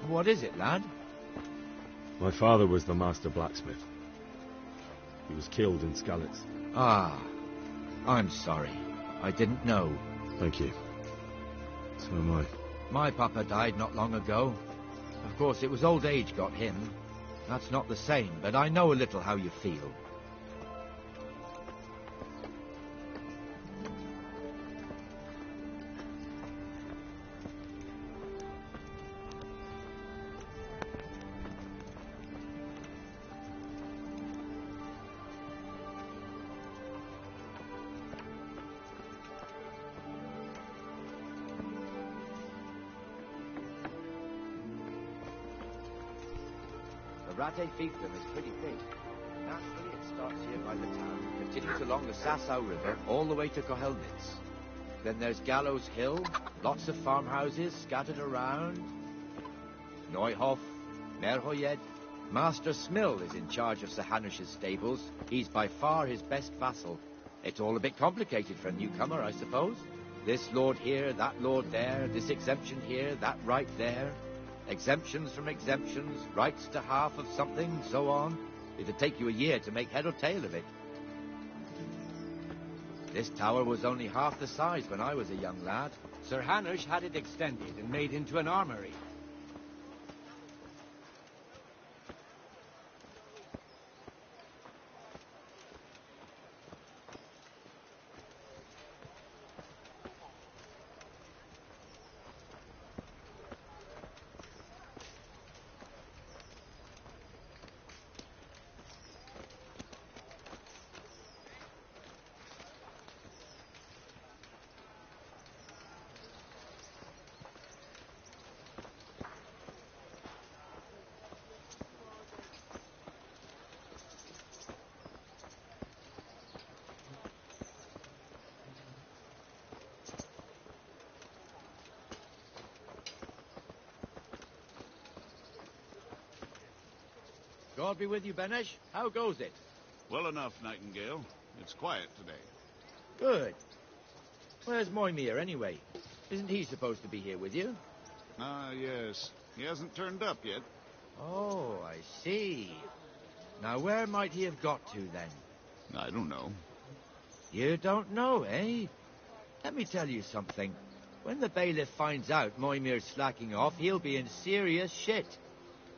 What is it, lad? My father was the master blacksmith. He was killed in Skalitz. Ah, I'm sorry. I didn't know. Thank you. So am I. My papa died not long ago. Of course, it was old age got him. That's not the same, but I know a little how you feel. The Rate Fiefdom is pretty big. Naturally, it starts here by the town, continues along the Sassau River, all the way to Kohelnitz. Then there's Gallows Hill, lots of farmhouses scattered around. Neuhof, Merhoyed. Master Smill is in charge of Sir Hanush's stables. He's by far his best vassal. It's all a bit complicated for a newcomer, I suppose. This lord here, that lord there, this exemption here, that right there. Exemptions from exemptions, rights to half of something, so on. It'd take you a year to make head or tail of it. This tower was only half the size when I was a young lad. Sir Hanush had it extended and made into an armory. God be with you, Benesh. How goes it? Well enough, Nightingale. It's quiet today. Good. Where's Moimir, anyway? Isn't he supposed to be here with you? Ah, yes. He hasn't turned up yet. Oh, I see. Now, where might he have got to, then? I don't know. You don't know, eh? Let me tell you something. When the bailiff finds out Moimir's slacking off, he'll be in serious shit.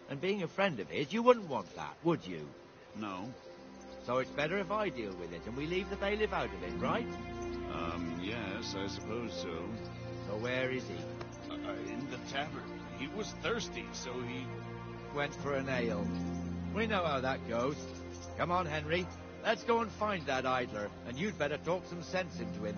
And being a friend of his, you wouldn't want that, would you? No. So it's better if I deal with it and we leave the bailiff out of it, right? Yes, I suppose so. So where is he? In the tavern. He was thirsty, so he... went for an ale. We know how that goes. Come on, Henry. Let's go and find that idler, and you'd better talk some sense into him.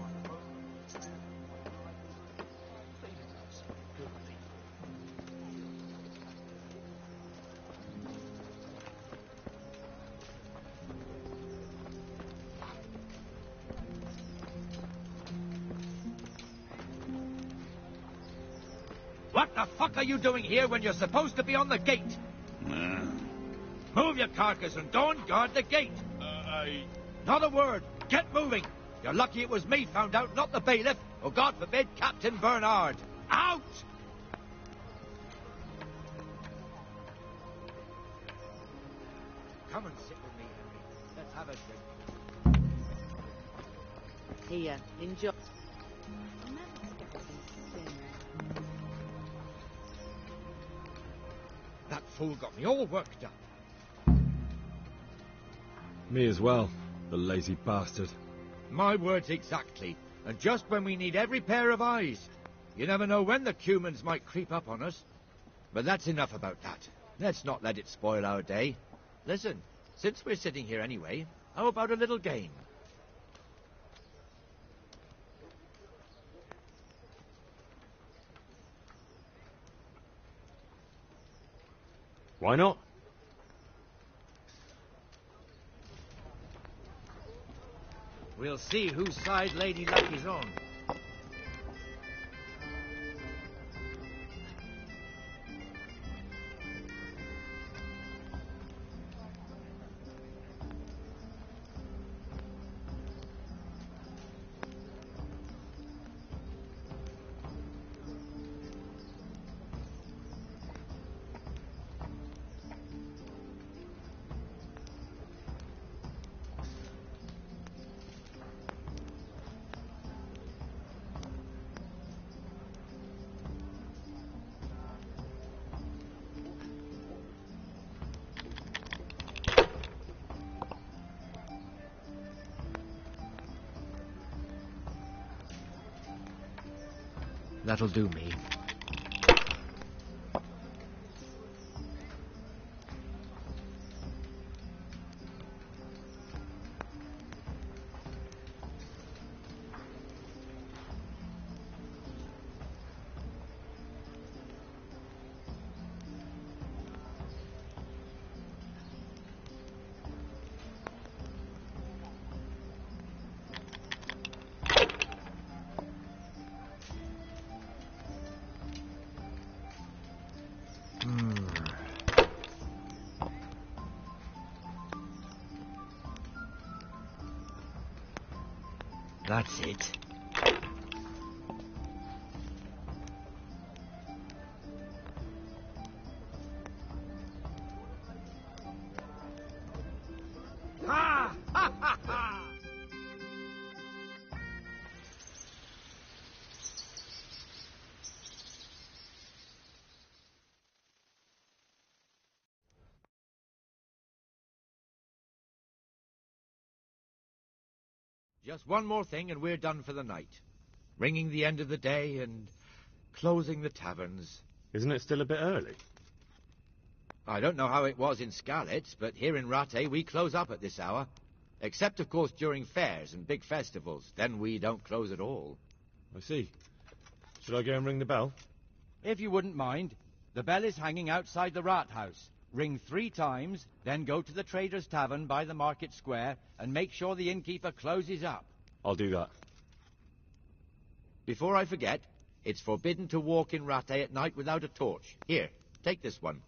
What the fuck are you doing here when you're supposed to be on the gate? Move your carcass and don't guard the gate. Not a word. Get moving. You're lucky it was me found out, not the bailiff, or God forbid, Captain Bernard. Out! Come and sit with me, Henry. Let's have a drink. Here, enjoy. That fool got me all worked up. Me as well, the lazy bastard. My words exactly. And just when we need every pair of eyes. You never know when the Cumans might creep up on us. But that's enough about that. Let's not let it spoil our day. Listen, since we're sitting here anyway, how about a little game? Why not? We'll see whose side Lady Luck is on. That'll do me. That's it. Ha! Ha ha ha! Just one more thing and we're done for the night. Ringing the end of the day and closing the taverns. Isn't it still a bit early? I don't know how it was in Skalitz, but here in Rattay we close up at this hour. Except, of course, during fairs and big festivals. Then we don't close at all. I see. Should I go and ring the bell? If you wouldn't mind. The bell is hanging outside the Rathouse. Ring 3 times, then go to the Trader's Tavern by the Market Square and make sure the innkeeper closes up. I'll do that. Before I forget, it's forbidden to walk in Rattay at night without a torch. Here, take this one.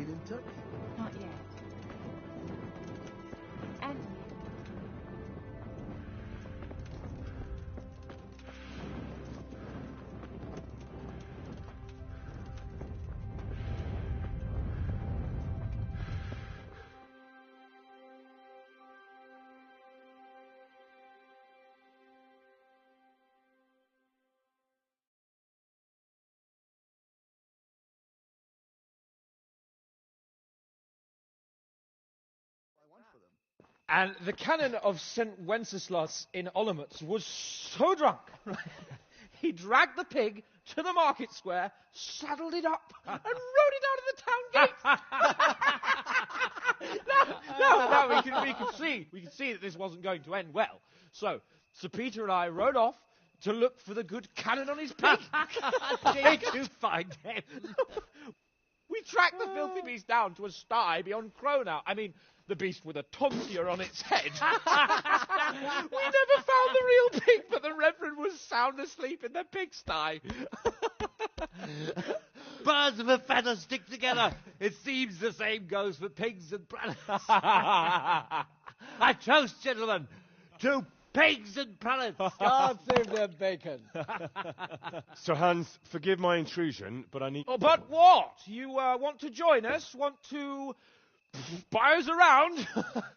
been in touch? Not yet. And And the canon of St. Wenceslas in Olomouc was so drunk, he dragged the pig to the market square, saddled it up, and rode it out of the town gate. No, we can see that this wasn't going to end well. So, Sir Peter and I rode off to look for the good canon on his pig. Did you find him? We tracked the filthy beast down to a sty beyond Cronau. I mean, the beast with a tonsure on its head. We never found the real pig, but the Reverend was sound asleep in the pigsty. Birds of a feather stick together. It seems the same goes for pigs and prelates. I toast, gentlemen, to pigs and prelates. God save their bacon. Sir Hans, forgive my intrusion, but I need... Oh, but what? You want to join us? Want to buy us around?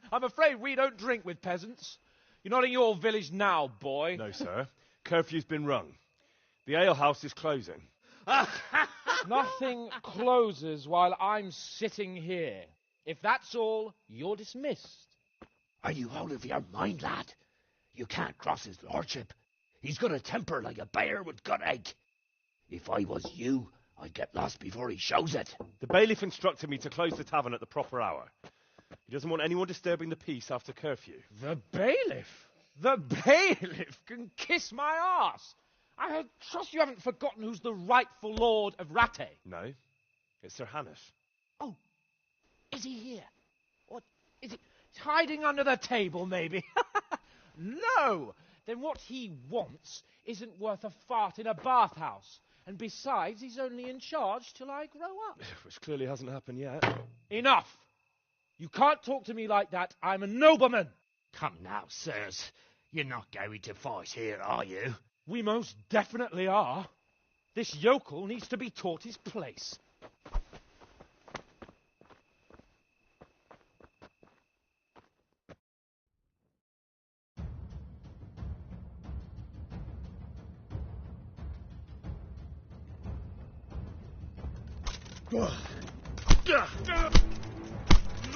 I'm afraid we don't drink with peasants. You're not in your village now, boy. No, sir. Curfew's been rung. The alehouse is closing. Nothing closes while I'm sitting here. If that's all, you're dismissed. Are you out of your mind, lad? You can't cross his lordship. He's got a temper like a bear with gut ache. If I was you, I'd get lost before he shows it. The bailiff instructed me to close the tavern at the proper hour. He doesn't want anyone disturbing the peace after curfew. The bailiff? The bailiff can kiss my arse. I trust you haven't forgotten who's the rightful lord of Rattay. No, it's Sir Hannes. Oh, is he here? What is he hiding under the table, maybe? No! Then what he wants isn't worth a fart in a bathhouse. And besides, he's only in charge till I grow up. Which clearly hasn't happened yet. Enough! You can't talk to me like that. I'm a nobleman. Come now, sirs. You're not going to fight here, are you? We most definitely are. This yokel needs to be taught his place.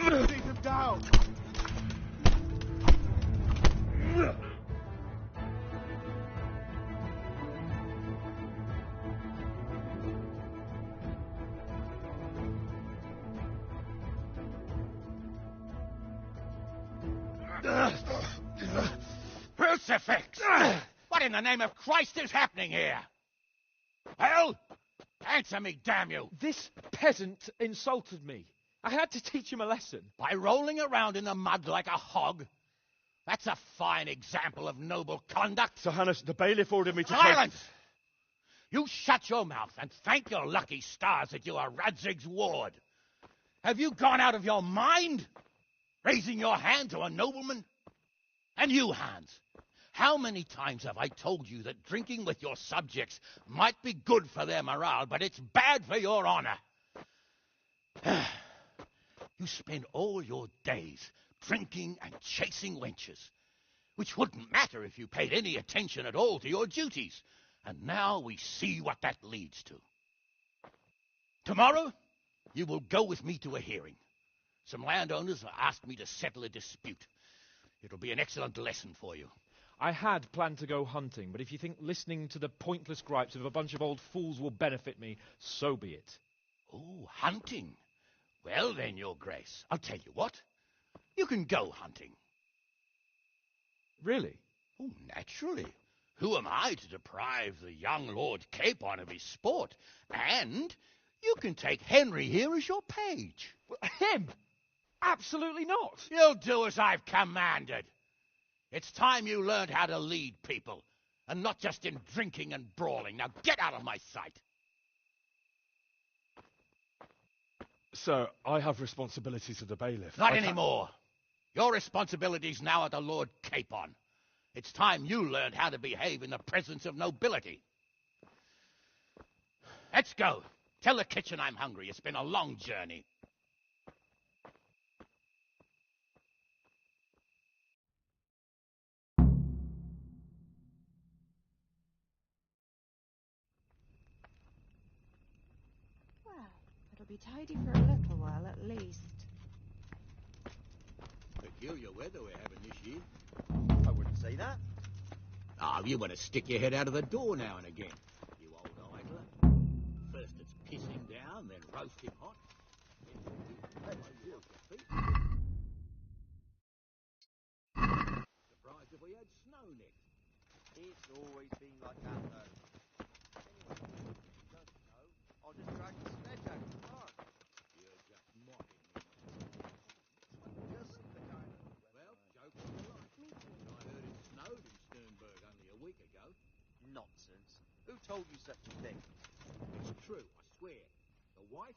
Take him down. Crucifix! What in the name of Christ is happening here? Well, answer me, damn you! This peasant insulted me. I had to teach him a lesson. By rolling around in the mud like a hog? That's a fine example of noble conduct. Sir Hannes, the bailiff ordered me to... Silence! You shut your mouth and thank your lucky stars that you are Radzig's ward. Have you gone out of your mind? Raising your hand to a nobleman? And you, Hans, how many times have I told you that drinking with your subjects might be good for their morale, but it's bad for your honor? You spend all your days drinking and chasing wenches, which wouldn't matter if you paid any attention at all to your duties. And now we see what that leads to. Tomorrow, you will go with me to a hearing. Some landowners have asked me to settle a dispute. It'll be an excellent lesson for you. I had planned to go hunting, but if you think listening to the pointless gripes of a bunch of old fools will benefit me, so be it. Oh, hunting. Well then, Your Grace, I'll tell you what. You can go hunting. Really? Oh, naturally. Who am I to deprive the young Lord Capon of his sport? And you can take Henry here as your page. Him? Absolutely not. You'll do as I've commanded. It's time you learned how to lead people, and not just in drinking and brawling. Now get out of my sight. Sir, I have responsibilities of the bailiff. Not anymore. Your responsibilities now are the Lord Capon. It's time you learned how to behave in the presence of nobility. Let's go. Tell the kitchen I'm hungry. It's been a long journey. Well, it'll be tidy for a little while at least. Peculiar weather we're having this year. I wouldn't say that. Oh, you want to stick your head out of the door now and again, you old idler. First it's pissing down, then roasting hot. Surprised if we had snow next. It's always been like that, though. Anyway, if it does snow, I'll just drag the sledge out of the park. You're just mocking me. Just the kind of... Well, joke on the light. I heard it snowed in Sternberg only a week ago. Nonsense. Who told you such a thing? It's true, I swear. The wife...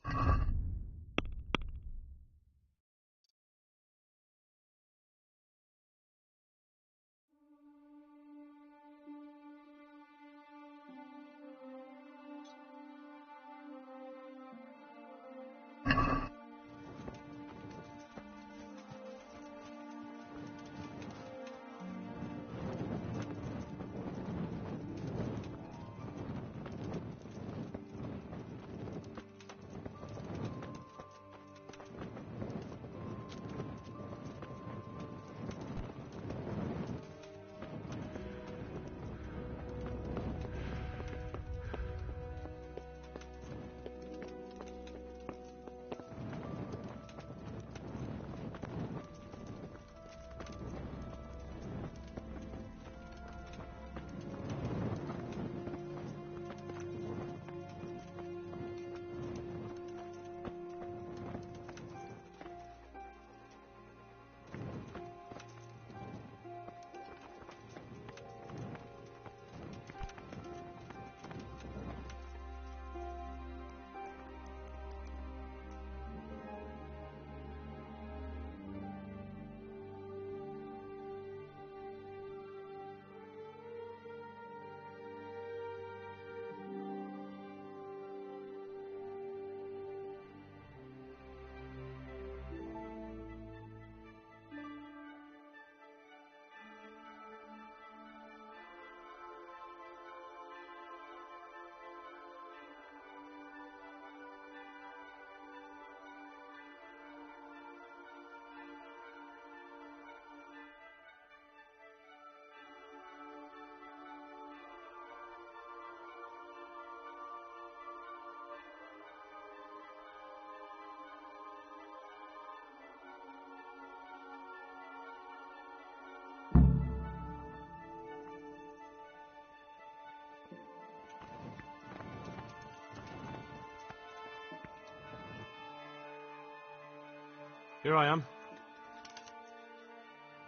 Here I am.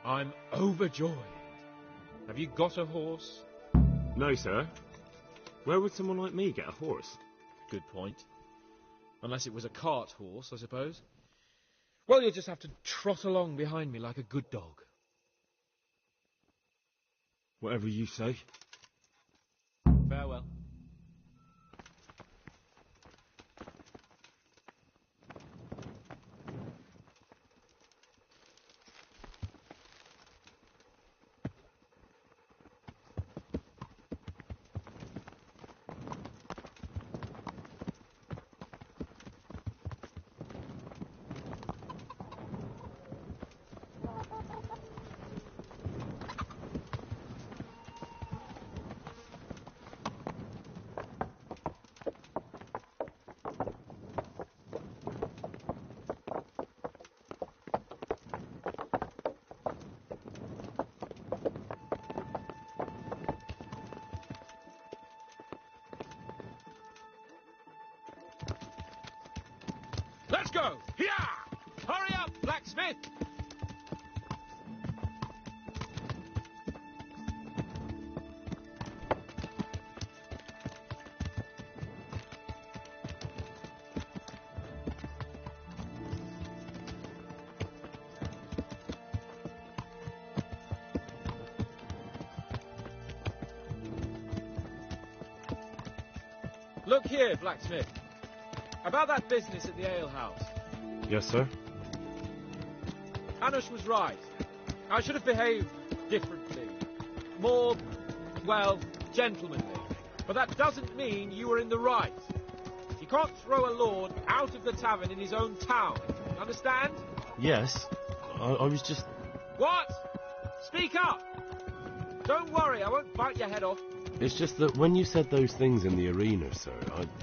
I'm overjoyed. Have you got a horse? No, sir. Where would someone like me get a horse? Good point. Unless it was a cart horse, I suppose. Well, you'll just have to trot along behind me like a good dog. Whatever you say. Farewell. Let's go! Here! Hurry up, blacksmith! Look here, blacksmith. About that business at the alehouse. Yes, sir? Hanush was right. I should have behaved differently. More, well, gentlemanly. But that doesn't mean you were in the right. You can't throw a lord out of the tavern in his own town. Understand? Yes. I was just... What? Speak up! Don't worry, I won't bite your head off. It's just that when you said those things in the arena, sir,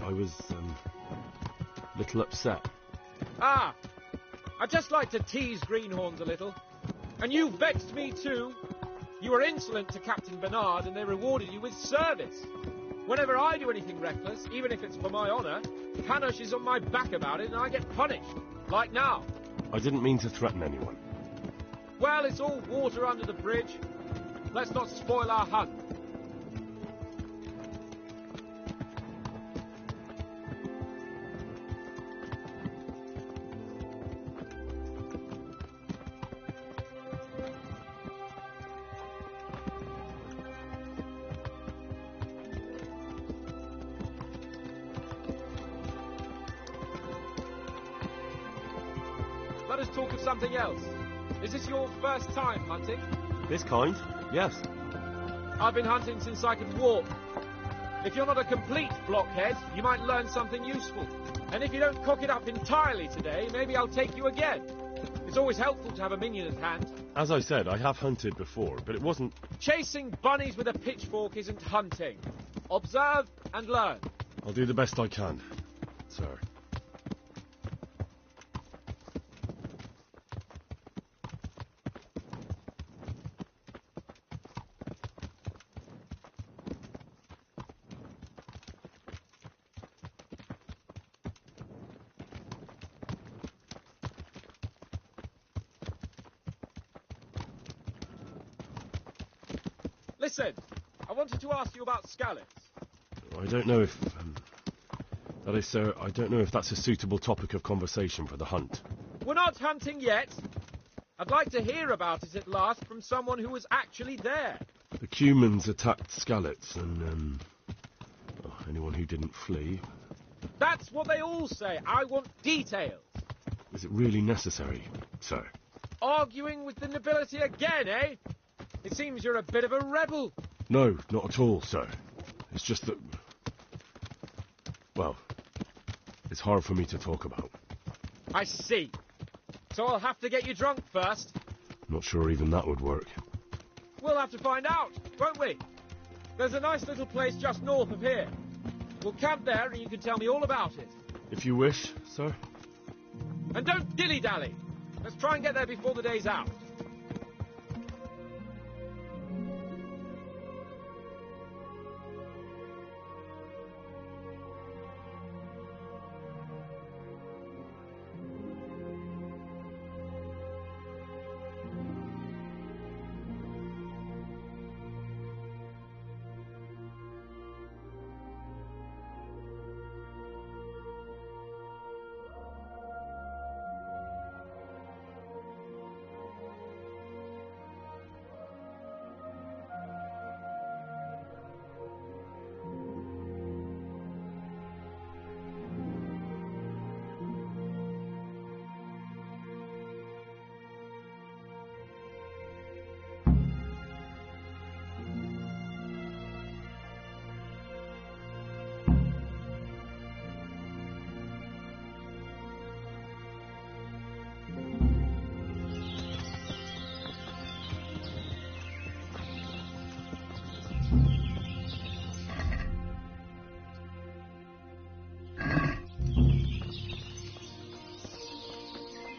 I was, a little upset. Ah! I just like to tease greenhorns a little. And you vexed me too. You were insolent to Captain Bernard and they rewarded you with service. Whenever I do anything reckless, even if it's for my honour, Hanush is on my back about it and I get punished. Like now. I didn't mean to threaten anyone. Well, it's all water under the bridge. Let's not spoil our hunt. Let us talk of something else. Is this your first time hunting? This kind? Yes. I've been hunting since I could walk. If you're not a complete blockhead, you might learn something useful. And if you don't cock it up entirely today, maybe I'll take you again. It's always helpful to have a minion at hand. As I said, I have hunted before, but it wasn't... Chasing bunnies with a pitchfork isn't hunting. Observe and learn. I'll do the best I can, sir. Listen, I wanted to ask you about Skalitz. I don't know if... that is, sir, I don't know if that's a suitable topic of conversation for the hunt. We're not hunting yet. I'd like to hear about it at last from someone who was actually there. The Cumans attacked Skalitz, and, anyone who didn't flee. That's what they all say. I want details. Is it really necessary, sir? Arguing with the nobility again, eh? It seems you're a bit of a rebel. No, not at all, sir. It's just that... well, it's hard for me to talk about. I see. So I'll have to get you drunk first. Not sure even that would work. We'll have to find out, won't we? There's a nice little place just north of here. We'll camp there and you can tell me all about it. If you wish, sir. And don't dilly-dally. Let's try and get there before the day's out.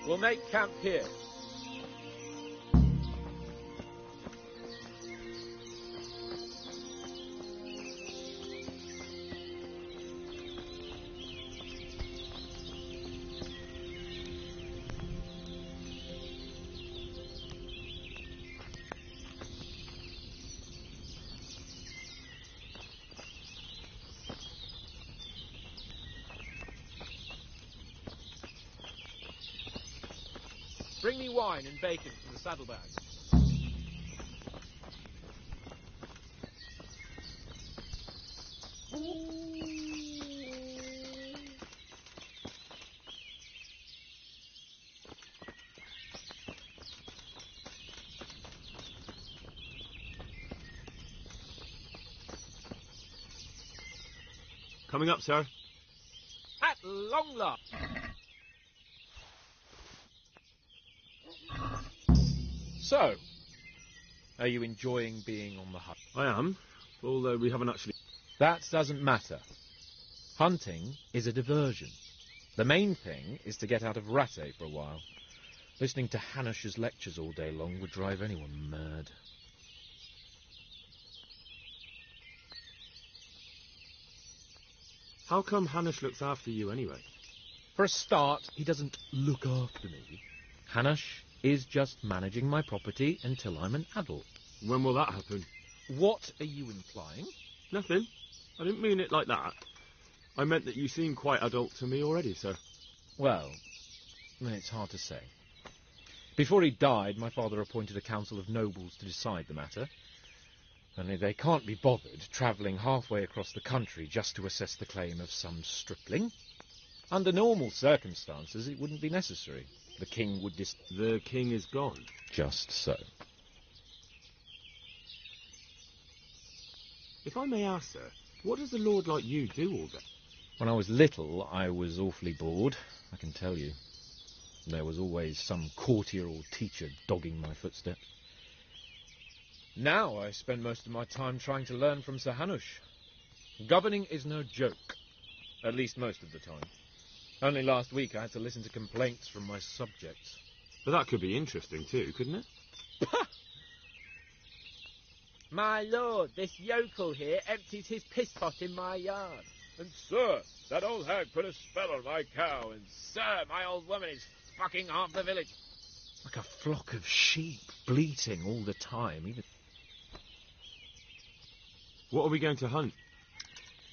We'll make camp here. Bring me wine and bacon from the saddlebags. Coming up, sir. At long last. So, are you enjoying being on the hunt? I am, although we haven't actually... That doesn't matter. Hunting is a diversion. The main thing is to get out of Rattay for a while. Listening to Hanush's lectures all day long would drive anyone mad. How come Hanush looks after you anyway? For a start, he doesn't look after me. Hanush is just managing my property until I'm an adult. When will that happen? What are you implying? Nothing. I didn't mean it like that. I meant that you seem quite adult to me already, sir. Well, it's hard to say. Before he died, my father appointed a council of nobles to decide the matter. Only they can't be bothered travelling halfway across the country just to assess the claim of some stripling. Under normal circumstances, it wouldn't be necessary. The king would The king is gone. Just so. If I may ask, sir, what does a lord like you do all day? When I was little, I was awfully bored, I can tell you. There was always some courtier or teacher dogging my footsteps. Now I spend most of my time trying to learn from Sir Hanush. Governing is no joke, at least most of the time. Only last week I had to listen to complaints from my subjects. But that could be interesting too, couldn't it? My lord, this yokel here empties his piss pot in my yard. And sir, that old hag put a spell on my cow, and Sir, my old woman is fucking half the village. like a flock of sheep, bleating all the time, even... What are we going to hunt?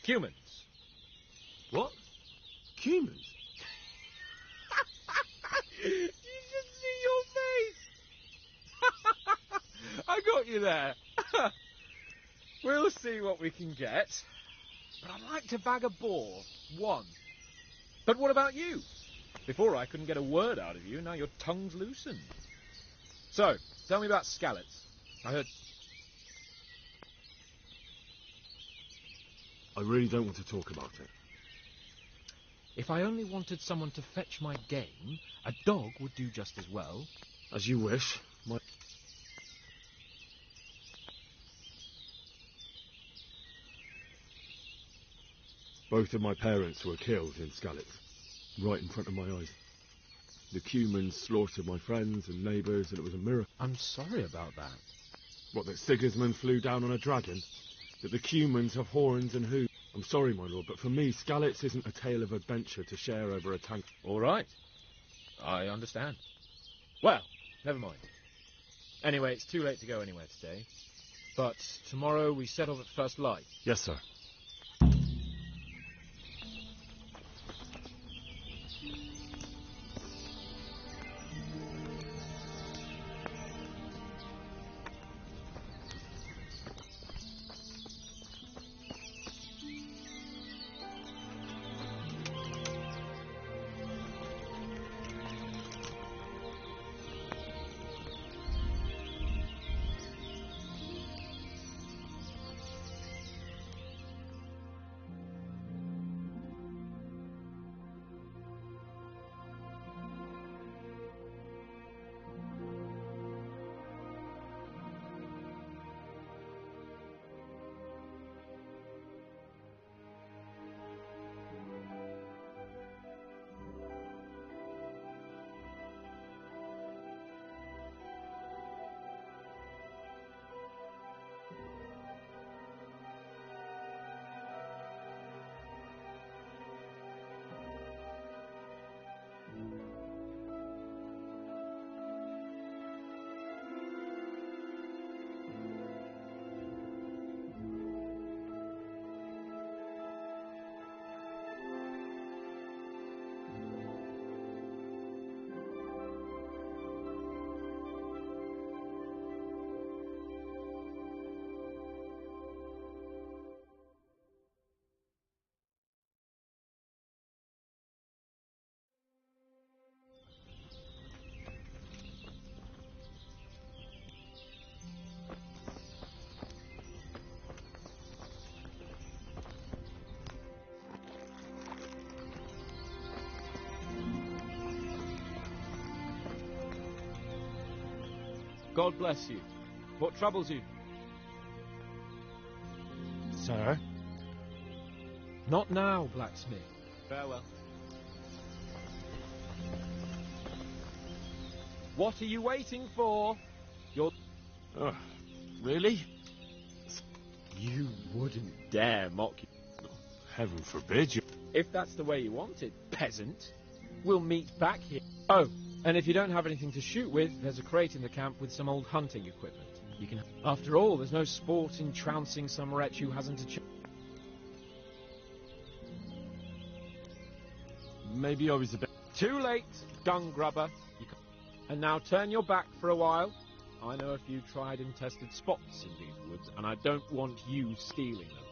Humans. What? Humans? You should see your face. I got you there. We'll see what we can get. But I'd like to bag a boar. One. But what about you? Before I couldn't get a word out of you, now your tongue's loosened. So, tell me about Skalitz. I heard... I really don't want to talk about it. If I only wanted someone to fetch my game, a dog would do just as well. As you wish. Both of my parents were killed in Skalitz, right in front of my eyes. The Cumans slaughtered my friends and neighbours, and it was a miracle. I'm sorry about that. What, that Sigismund flew down on a dragon? That the Cumans have horns and hooves? I'm sorry, my lord, but for me, Skalitz isn't a tale of adventure to share over a tank. All right. I understand. Well, never mind. Anyway, it's too late to go anywhere today. But tomorrow we set off at first light. Yes, sir. God bless you. What troubles you? Sir? Not now, blacksmith. Farewell. What are you waiting for? You're... Really? You wouldn't dare mock you. Heaven forbid you... If that's the way you want it, peasant, we'll meet back here. Oh, and if you don't have anything to shoot with, there's a crate in the camp with some old hunting equipment. You can... After all, there's no sport in trouncing some wretch who hasn't a chance. Maybe I was a bit... Too late, dung grubber. And now turn your back for a while. I know a few tried and tested spots in these woods, and I don't want you stealing them.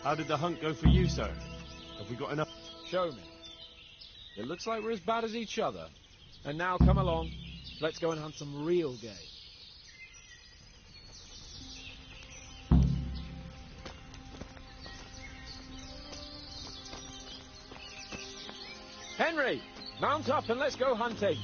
How did the hunt go for you, sir? Have we got enough? Show me. It looks like we're as bad as each other. And now come along. Let's go and hunt some real game. Henry, mount up and let's go hunting.